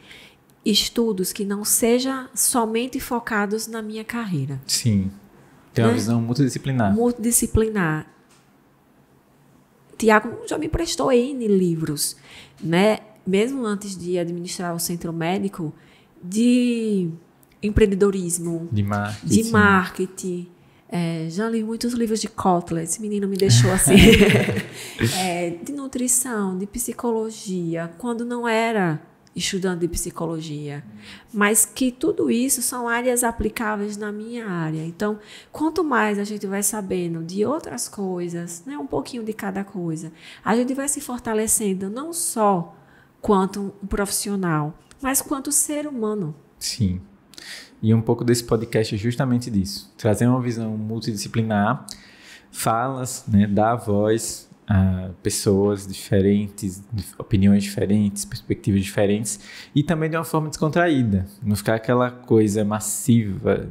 estudos que não sejam somente focados na minha carreira. Sim. Tem uma visão multidisciplinar. Multidisciplinar. Tiago já me emprestou N livros, né? Mesmo antes de administrar o centro médico, de empreendedorismo, de marketing. Já li muitos livros de Kotler, esse menino me deixou assim. De nutrição, de psicologia, quando não era estudante de psicologia, mas que tudo isso são áreas aplicáveis na minha área. Então, quanto mais a gente vai sabendo de outras coisas, né, um pouquinho de cada coisa, a gente vai se fortalecendo não só quanto um profissional, mas quanto ser humano. Sim. E um pouco desse podcast é justamente disso. Trazer uma visão multidisciplinar, falas, né, dar voz a pessoas diferentes, opiniões diferentes, perspectivas diferentes, e também de uma forma descontraída. Não ficar aquela coisa massiva,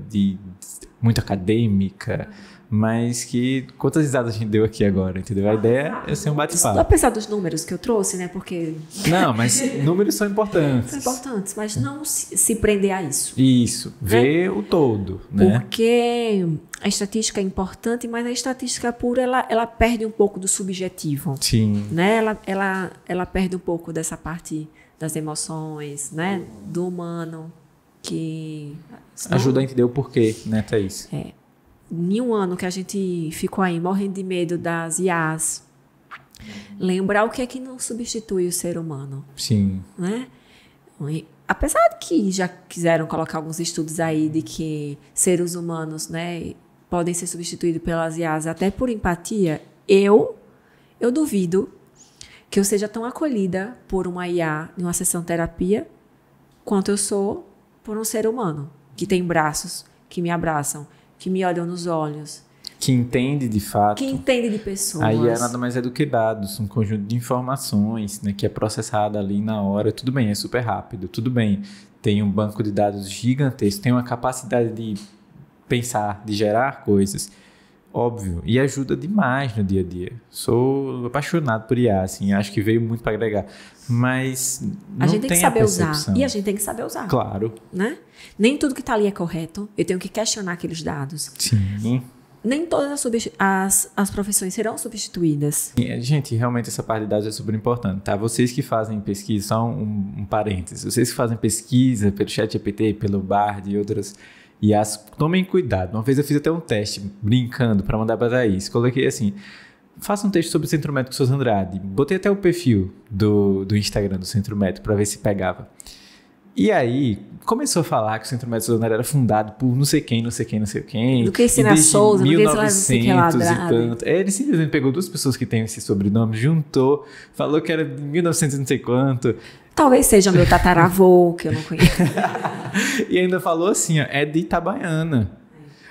muito acadêmica, mas que... Quantas risadas a gente deu aqui agora, entendeu? A ideia é ser um bate-papo. Apesar dos números que eu trouxe, né? Porque... Não, mas números são importantes. São importantes, mas não se prender a isso. Isso, ver o todo, né? Porque a estatística é importante, mas a estatística pura, ela perde um pouco do subjetivo. Sim. Né? Ela perde um pouco dessa parte das emoções, né? Do humano, que... Ajuda a entender o porquê, né, Thaís? Em um ano que a gente ficou aí morrendo de medo das IAs, lembrar o que é que não substitui o ser humano. Sim. Né? Apesar de que já quiseram colocar alguns estudos aí de que seres humanos, né, podem ser substituídos pelas IAs até por empatia, eu duvido que eu seja tão acolhida por uma IA em uma sessão de terapia quanto eu sou por um ser humano que tem braços, que me abraçam, que me olham nos olhos. Que entende de fato. Que entende de pessoas. Aí nada mais do que dados, um conjunto de informações, né, que é processado ali na hora. Tudo bem, é super rápido, tudo bem. Tem um banco de dados gigantesco, tem uma capacidade de pensar, de gerar coisas. Óbvio, e ajuda demais no dia a dia. Sou apaixonado por IA, assim, acho que veio muito para agregar. Mas não a gente tem que saber usar. percepção. E a gente tem que saber usar. Claro. Né? Nem tudo que está ali é correto. Eu tenho que questionar aqueles dados. Sim. Nem todas as profissões serão substituídas. Gente, realmente essa parte de dados é super importante, tá? Vocês que fazem pesquisa, só um parênteses, vocês que fazem pesquisa pelo ChatGPT, pelo Bard e outras IAs, tomem cuidado. Uma vez eu fiz até um teste, brincando, para mandar para a Thaís. Coloquei assim, faça um texto sobre o Centro Médico Souza Andrade. Botei até o perfil do Instagram do Centro Médico para ver se pegava. E aí, começou a falar que o Centro Médico Souza Andrade era fundado por não sei quem. Do Cristina Souza, do que não sei que lá. Ele simplesmente pegou duas pessoas que têm esse sobrenome, juntou, falou que era de 1900 não sei quanto. Talvez seja meu tataravô, que eu não conheço. E ainda falou assim, ó, é de Itabaiana.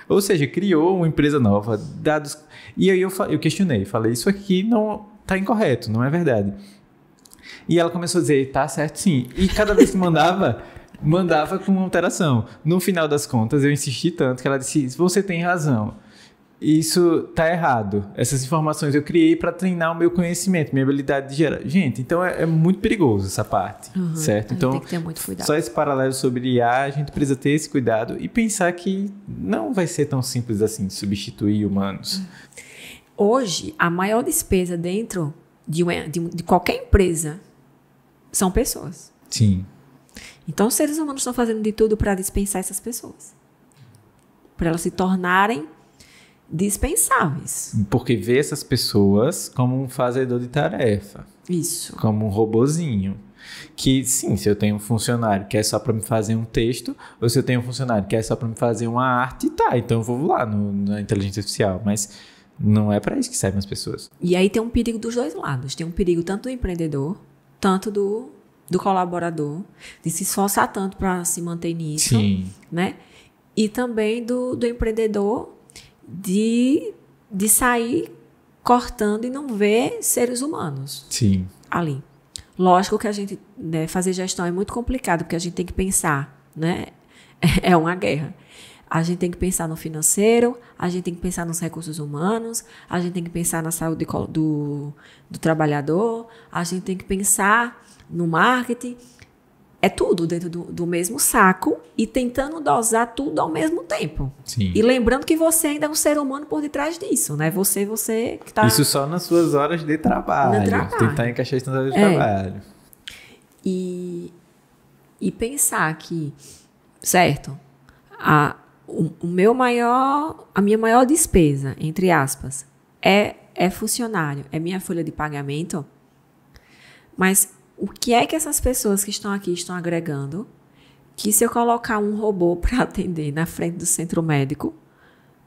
Ou seja, criou uma empresa nova, dados... E aí eu questionei, falei, isso aqui não tá incorreto, não é verdade. E ela começou a dizer, tá certo sim. E cada vez que mandava com alteração. No final das contas, eu insisti tanto que ela disse, você tem razão. isso tá errado. Essas informações eu criei para treinar o meu conhecimento, minha habilidade de gerar. Gente, então é muito perigoso essa parte, certo? Então, tem que ter muito cuidado. Só esse paralelo sobre IA, a gente precisa ter esse cuidado e pensar que não vai ser tão simples assim de substituir humanos. Hoje, a maior despesa dentro de qualquer empresa são pessoas. Sim. Então, os seres humanos estão fazendo de tudo para dispensar essas pessoas. Para elas se tornarem dispensáveis. Porque vê essas pessoas como um fazedor de tarefa. Isso. Como um robozinho. Que, sim, se eu tenho um funcionário que é só para me fazer um texto, ou se eu tenho um funcionário que é só para me fazer uma arte, tá, então eu vou lá na inteligência artificial. Mas não é para isso que servem as pessoas. E aí tem um perigo dos dois lados. Tem um perigo tanto do empreendedor, tanto do colaborador, de se esforçar tanto para se manter nisso. Sim. Né? E também do empreendedor de sair cortando e não ver seres humanos. Sim. Ali. Lógico que a gente, né, fazer gestão é muito complicado, porque a gente tem que pensar, né? É uma guerra. A gente tem que pensar no financeiro, a gente tem que pensar nos recursos humanos, a gente tem que pensar na saúde do trabalhador, a gente tem que pensar no marketing. É tudo dentro do mesmo saco e tentando dosar tudo ao mesmo tempo. Sim. E lembrando que você ainda é um ser humano por detrás disso, né? Você que tá... Isso só nas suas horas de trabalho. Tentar encaixar isso nas horas de trabalho. E pensar que, certo, a minha maior despesa, entre aspas, é funcionário, é minha folha de pagamento, mas o que é que essas pessoas que estão aqui estão agregando? Que se eu colocar um robô para atender na frente do centro médico,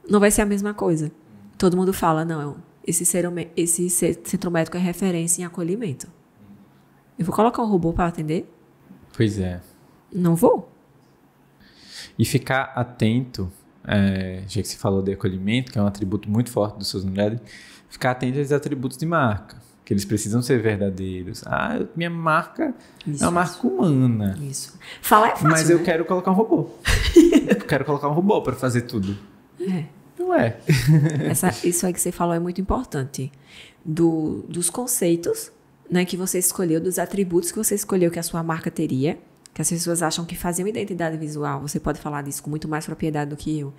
não vai ser a mesma coisa. Todo mundo fala, não, esse centro médico é referência em acolhimento. Eu vou colocar um robô para atender? Pois é. Não vou. E ficar atento, já que você falou de acolhimento, que é um atributo muito forte dos seus unidades, ficar atento aos atributos de marca. Que eles precisam ser verdadeiros. Minha marca é uma marca humana. Isso. Falar é fácil, mas eu quero colocar um robô. Eu quero colocar um robô para fazer tudo. Não é. Isso aí que você falou é muito importante. Dos conceitos, né, que você escolheu, dos atributos que você escolheu que a sua marca teria, que as pessoas acham que faziam identidade visual. Você pode falar disso com muito mais propriedade do que eu.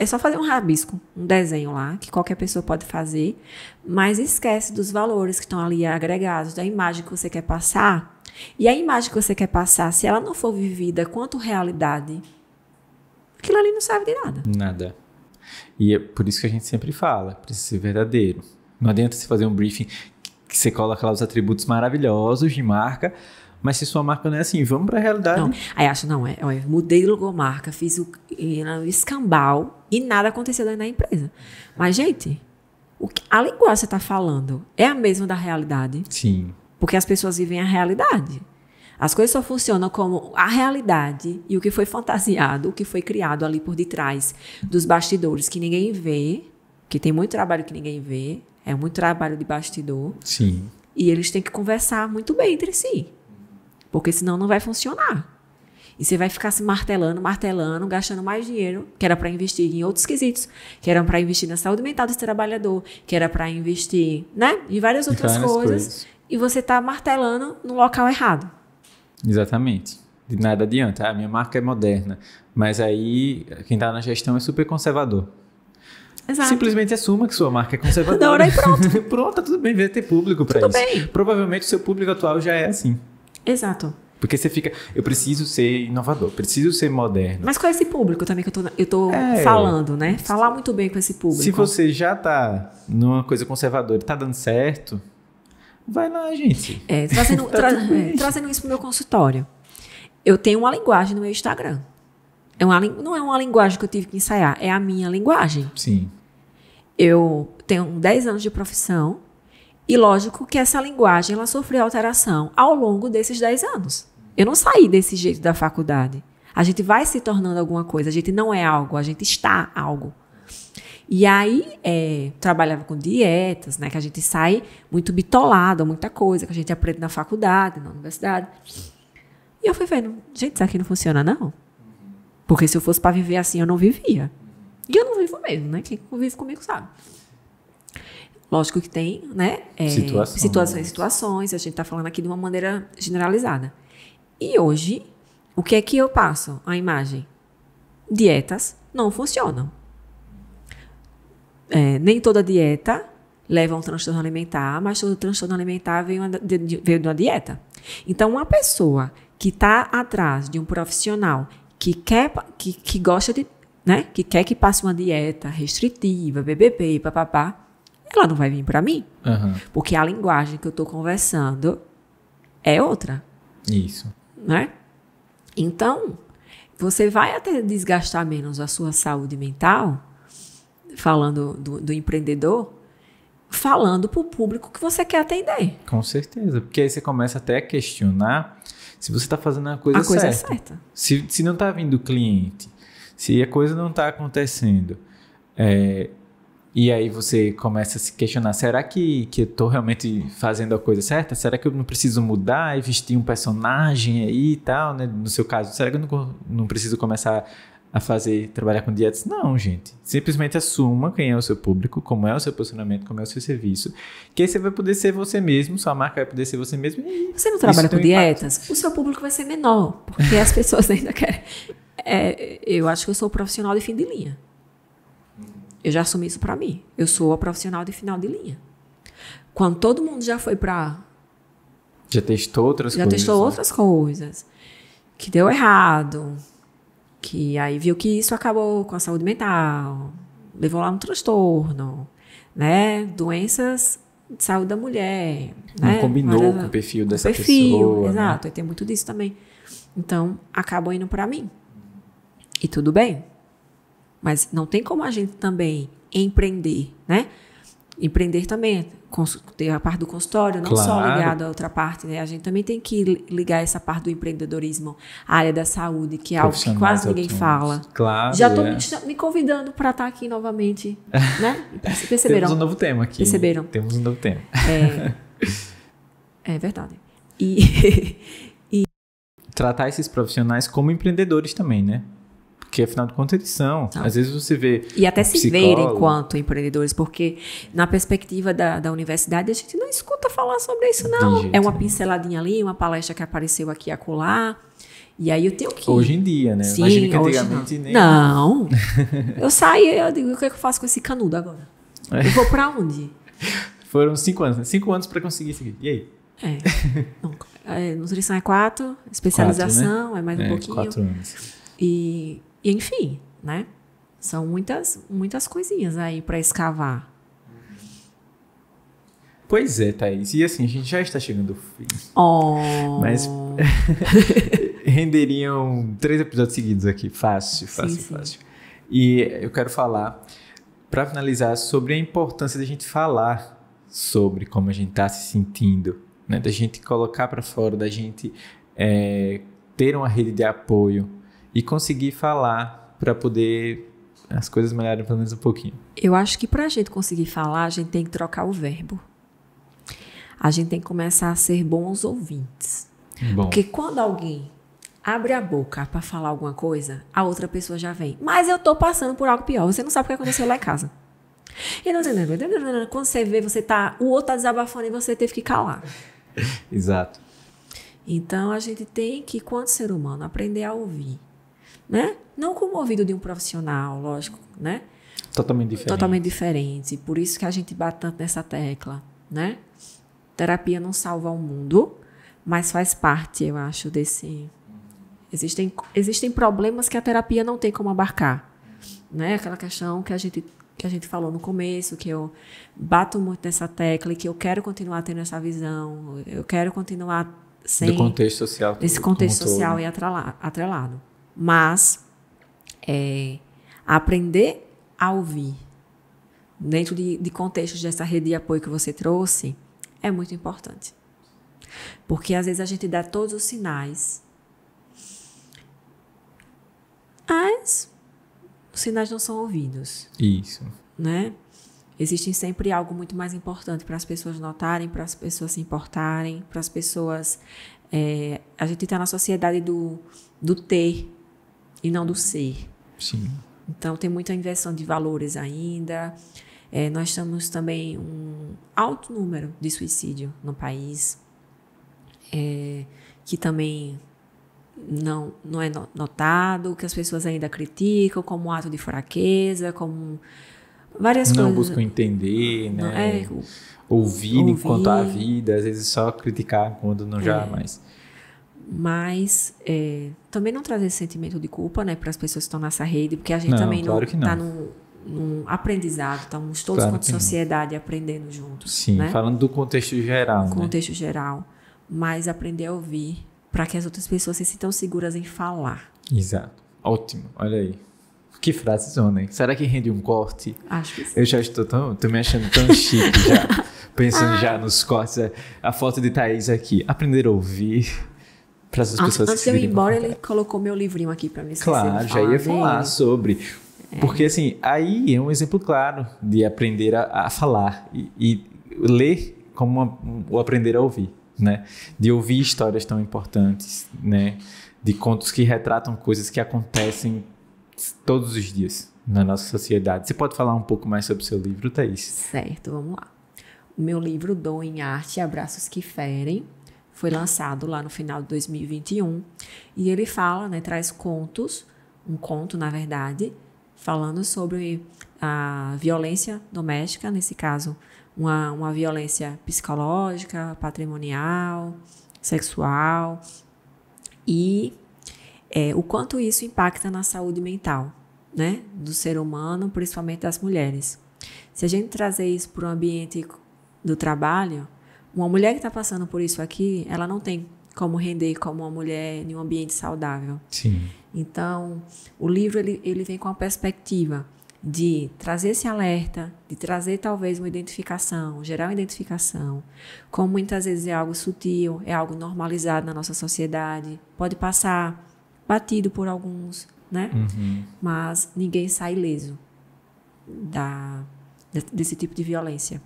É só fazer um rabisco, um desenho lá, que qualquer pessoa pode fazer, mas esquece dos valores que estão ali agregados, da imagem que você quer passar. E a imagem que você quer passar, se ela não for vivida quanto realidade, aquilo ali não serve de nada. Nada. E é por isso que a gente sempre fala, precisa ser verdadeiro. Não adianta você fazer um briefing que você coloca lá os atributos maravilhosos de marca, mas se sua marca não é assim, vamos para a realidade. Não, aí acho, mudei de logomarca, fiz o escambau e nada aconteceu dentro da empresa. Mas, gente, a linguagem que você está falando é a mesma da realidade? Sim. Porque as pessoas vivem a realidade. As coisas só funcionam como a realidade e o que foi fantasiado, o que foi criado ali por detrás dos bastidores que ninguém vê, que tem muito trabalho que ninguém vê, é muito trabalho de bastidor. Sim. E eles têm que conversar muito bem entre si. Porque senão não vai funcionar. E você vai ficar se martelando, gastando mais dinheiro, que era para investir em outros quesitos, que era para investir na saúde mental desse trabalhador, que era para investir, né, em várias outras coisas. E você está martelando no local errado. Exatamente. De nada adianta. Minha marca é moderna. Mas aí, quem está na gestão é super conservador. Exato. Simplesmente assuma que sua marca é conservadora. E pronto. Pronto, tudo bem, vai ter público para isso. Bem. Provavelmente o seu público atual já é assim. Exato. Porque você fica, eu preciso ser inovador, preciso ser moderno. Mas qual é esse público também que eu tô falando, né? Falar muito bem com esse público. Se você já tá numa coisa conservadora e tá dando certo, vai lá, gente. Trazendo isso pro meu consultório. Eu tenho uma linguagem no meu Instagram. Não é uma linguagem que eu tive que ensaiar, é a minha linguagem. Sim. Eu tenho 10 anos de profissão e lógico que essa linguagem ela sofreu alteração ao longo desses 10 anos. Eu não saí desse jeito da faculdade. A gente vai se tornando alguma coisa, a gente não é algo, a gente está algo. E aí, trabalhava com dietas, né, que a gente sai muito bitolado, muita coisa que a gente aprende na faculdade, na universidade. E eu fui vendo, gente, isso aqui não funciona não. Porque se eu fosse para viver assim, eu não vivia. E eu não vivo mesmo, né? Quem convive comigo sabe. Lógico que tem, né? Situações. A gente está falando aqui de uma maneira generalizada. E hoje, o que é que eu passo? A imagem. Dietas não funcionam. Nem toda dieta leva a um transtorno alimentar, mas todo transtorno alimentar veio de uma dieta. Então, uma pessoa que está atrás de um profissional que gosta de, né? Que quer que passe uma dieta restritiva, BBB, papapá, ela não vai vir para mim. Uhum. Porque a linguagem que eu estou conversando é outra. Isso. Né? Então, você vai até desgastar menos a sua saúde mental, falando do empreendedor, falando para o público que você quer atender. Com certeza. Porque aí você começa até a questionar se você está fazendo a coisa certa. Se não está vindo cliente, se a coisa não está acontecendo, e aí você começa a se questionar, será que eu estou realmente fazendo a coisa certa? Será que eu não preciso mudar e vestir um personagem aí e tal, né? No seu caso, será que eu não preciso começar a trabalhar com dietas? Não, gente. Simplesmente assuma quem é o seu público, como é o seu posicionamento, como é o seu serviço, que aí você vai poder ser você mesmo, sua marca vai poder ser você mesmo. E você não trabalha com dietas? O seu público vai ser menor, porque as pessoas ainda querem. Eu acho que eu sou profissional de fim de linha. Eu já assumi isso pra mim. Eu sou a profissional de final de linha. Quando todo mundo já foi pra... Já testou outras coisas. Que deu errado. Que aí viu que isso acabou com a saúde mental. Levou lá no transtorno. Né? Doenças de saúde da mulher. Não né? combinou com o perfil dessa pessoa. Exato. Né? E tem muito disso também. Então, acabou indo pra mim. E tudo bem. Mas não tem como a gente também empreender, né? Empreender também, ter a parte do consultório, não só ligado a outra parte, né? A gente também tem que ligar essa parte do empreendedorismo à área da saúde, que é algo que quase ninguém fala. Claro, já estou me convidando para estar aqui novamente, né? Perceberam? Temos um novo tema aqui. Perceberam? Temos um novo tema. É verdade. E tratar esses profissionais como empreendedores também, né? Porque, afinal de contas, eles são. Às vezes você vê... E até se ver enquanto empreendedores, porque na perspectiva da universidade, a gente não escuta falar sobre isso, não. É uma pinceladinha ali, uma palestra que apareceu aqui e acolá. E aí eu tenho que... Hoje em dia, né? Sim, imagina que antigamente nem... Não. Eu saio eu digo, o que é que eu faço com esse canudo agora? Eu vou pra onde? Foram 5 anos, né? 5 anos pra conseguir seguir. E aí? Nutrição é 4, especialização 4, né? É mais um pouquinho. 4 anos. E enfim, né? São muitas coisinhas aí para escavar. Pois é, Thaís. E assim, a gente já está chegando ao fim. Mas renderiam 3 episódios seguidos aqui. Fácil. E eu quero falar, para finalizar, sobre a importância da gente falar sobre como a gente está se sentindo, né? Da gente colocar para fora, da gente ter uma rede de apoio e conseguir falar para poder as coisas melhorarem pelo menos um pouquinho. Eu acho que para a gente conseguir falar, a gente tem que trocar o verbo. A gente tem que começar a ser bons ouvintes. Porque quando alguém abre a boca para falar alguma coisa, a outra pessoa já vem. Mas eu tô passando por algo pior. Você não sabe o que aconteceu lá em casa. E não, quando você vê, o outro tá desabafando e você teve que calar. Exato. Então, a gente tem que, quanto ser humano, aprender a ouvir. Né? Não como o ouvido de um profissional, lógico, né? Totalmente diferente. Por isso que a gente bate tanto nessa tecla, né? Terapia não salva o mundo, mas faz parte, eu acho, desse... Existem problemas que a terapia não tem como abarcar, né? Aquela questão que a gente falou no começo, que eu bato muito nessa tecla e que eu quero continuar tendo essa visão, eu quero continuar sem... Do contexto social. Desse contexto social e atrelado. Mas aprender a ouvir dentro de contextos dessa rede de apoio que você trouxe é muito importante. Porque às vezes a gente dá todos os sinais, mas os sinais não são ouvidos. Isso. Né? Existe sempre algo muito mais importante para as pessoas notarem, para as pessoas se importarem, para as pessoas... a gente está na sociedade do ter e não do ser. Sim. Então, tem muita inversão de valores ainda. Nós temos também um alto número de suicídio no país, que também não é notado, que as pessoas ainda criticam como um ato de fraqueza, como várias coisas. Não buscam entender, né? Ouvir enquanto há vida, às vezes só criticar quando não já há mais. Mas também não trazer esse sentimento de culpa, né, para as pessoas que estão nessa rede, porque a gente também não está num aprendizado, estamos todos quanto sociedade aprendendo juntos. Sim, né? Falando do contexto geral. Contexto geral, mas aprender a ouvir para que as outras pessoas se sintam seguras em falar. Exato. Ótimo, olha aí. Que frase zona, hein? Será que rende um corte? Acho que sim. Eu já tô me achando tão chique já, pensando já nos cortes. A foto de Thaís aqui. Aprender a ouvir para as pessoas antes de eu ir embora, ele colocou meu livrinho aqui para me esquecer. Claro, já ia falar sobre. Porque assim, aí é um exemplo claro de aprender a falar e ler como o aprender a ouvir, né? De ouvir histórias tão importantes, né? De contos que retratam coisas que acontecem todos os dias na nossa sociedade. Você pode falar um pouco mais sobre o seu livro, Thaís? Certo, vamos lá. O meu livro, Dom em Arte, Abraços que Ferem, foi lançado lá no final de 2021 e ele fala, né, traz contos, um conto, na verdade, falando sobre a violência doméstica, nesse caso, uma violência psicológica, patrimonial, sexual e o quanto isso impacta na saúde mental, né, do ser humano, principalmente das mulheres. Se a gente trazer isso para o ambiente do trabalho, uma mulher que está passando por isso aqui, ela não tem como render como uma mulher em um ambiente saudável. Sim. Então, o livro ele vem com a perspectiva de trazer esse alerta, de trazer talvez uma identificação, gerar uma identificação, como muitas vezes é algo sutil, é algo normalizado na nossa sociedade, pode passar batido por alguns, né? Uhum. Mas ninguém sai ileso desse tipo de violência.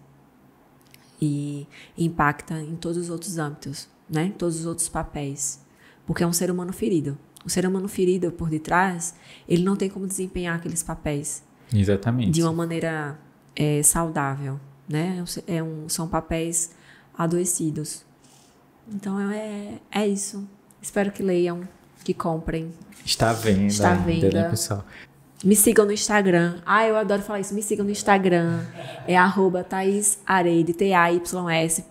E impacta em todos os outros âmbitos, né? Em todos os outros papéis. Porque é um ser humano ferido. O ser humano ferido por detrás, ele não tem como desempenhar aqueles papéis. Exatamente. De uma maneira saudável, né? São papéis adoecidos. Então é isso. Espero que leiam, que comprem. Está à venda. Está à venda. Né, pessoal? Me sigam no Instagram. Eu adoro falar isso. Me sigam no Instagram. É @ThaísAreide, ThaysAreide,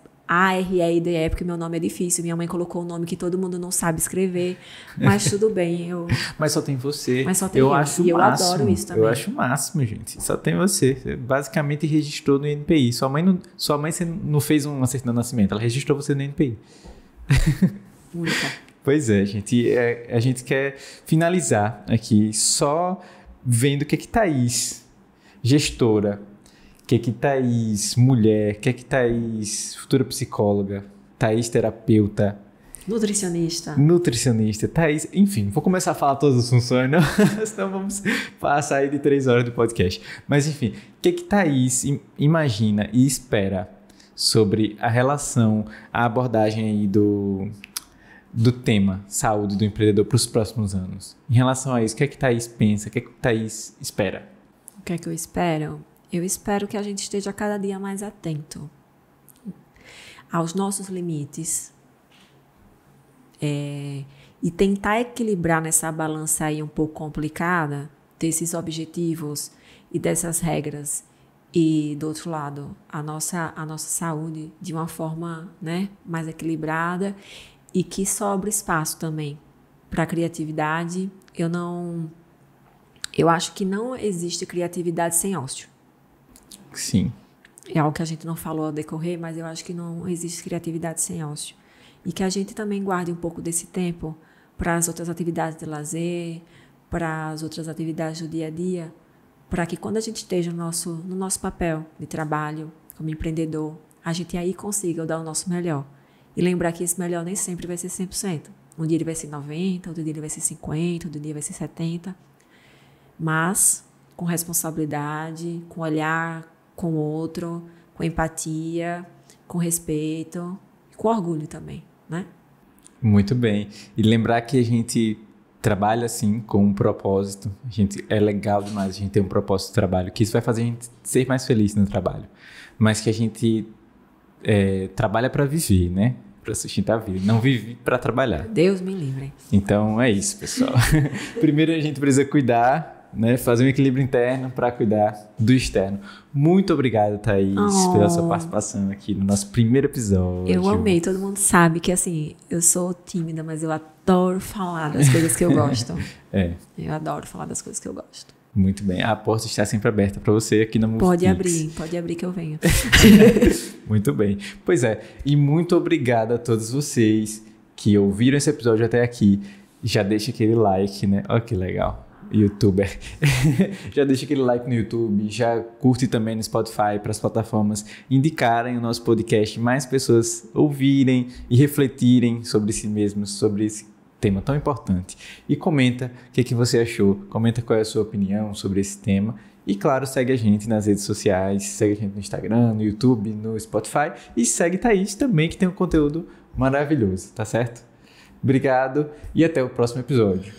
porque meu nome é difícil. Minha mãe colocou um nome que todo mundo não sabe escrever. Mas tudo bem. Mas só tem você. Mas só tem eu. Acho e o máximo. Eu adoro isso também. Eu acho o máximo, gente. Só tem você. Você basicamente registrou no INPI. Sua mãe você não fez uma certidão de nascimento. Ela registrou você no INPI. Única. Pois é, gente. A gente quer finalizar aqui só vendo o que Thaís, gestora, o que Thaís, mulher, o que Thaís, futura psicóloga, Thaís, terapeuta, nutricionista, Thaís, enfim, vou começar a falar todas as funções, não? Senão vamos passar aí de 3 horas do podcast. Mas enfim, o que Thaís imagina e espera sobre a relação, a abordagem aí do tema saúde do empreendedor para os próximos anos? Em relação a isso, o que Thaís pensa? O que Thaís espera? O que é que eu espero? Eu espero que a gente esteja cada dia mais atento aos nossos limites e tentar equilibrar nessa balança aí um pouco complicada desses objetivos e dessas regras e, do outro lado, a nossa saúde de uma forma, né, mais equilibrada e que sobra espaço também para a criatividade. Eu acho que não existe criatividade sem ócio. Sim. É algo que a gente não falou ao decorrer, mas eu acho que não existe criatividade sem ócio. E que a gente também guarde um pouco desse tempo para as outras atividades de lazer, para as outras atividades do dia a dia, para que quando a gente esteja no nosso papel de trabalho, como empreendedor, a gente aí consiga dar o nosso melhor. E lembrar que esse melhor nem sempre vai ser 100%. Um dia ele vai ser 90%, outro dia ele vai ser 50%, outro dia vai ser 70%. Mas com responsabilidade, com olhar com o outro, com empatia, com respeito, com orgulho também, né? Muito bem. E lembrar que a gente trabalha assim com um propósito. É legal demais a gente ter um propósito de trabalho, que isso vai fazer a gente ser mais feliz no trabalho. Mas que a gente trabalha para viver, né? Para sustentar a vida. Não vive para trabalhar. Deus me livre. Então é isso, pessoal. Primeiro a gente precisa cuidar, né? Fazer um equilíbrio interno para cuidar do externo. Muito obrigado, Thaís, pela sua participação aqui no nosso primeiro episódio. Eu amei. Todo mundo sabe que, assim, eu sou tímida, mas eu adoro falar das coisas que eu gosto. Eu adoro falar das coisas que eu gosto. Muito bem. A porta está sempre aberta para você aqui na Moveflix. Pode abrir que eu venho. Muito bem. Pois é. E muito obrigado a todos vocês que ouviram esse episódio até aqui. Já deixa aquele like, né? Olha que legal. YouTuber. Já deixa aquele like no YouTube, já curte também no Spotify para as plataformas indicarem o nosso podcast, mais pessoas ouvirem e refletirem sobre si mesmos, sobre esse tema tão importante. E comenta o que você achou, comenta qual é a sua opinião sobre esse tema. E claro, segue a gente nas redes sociais, segue a gente no Instagram, no YouTube, no Spotify e segue Thaís também, que tem um conteúdo maravilhoso, tá certo? Obrigado e até o próximo episódio.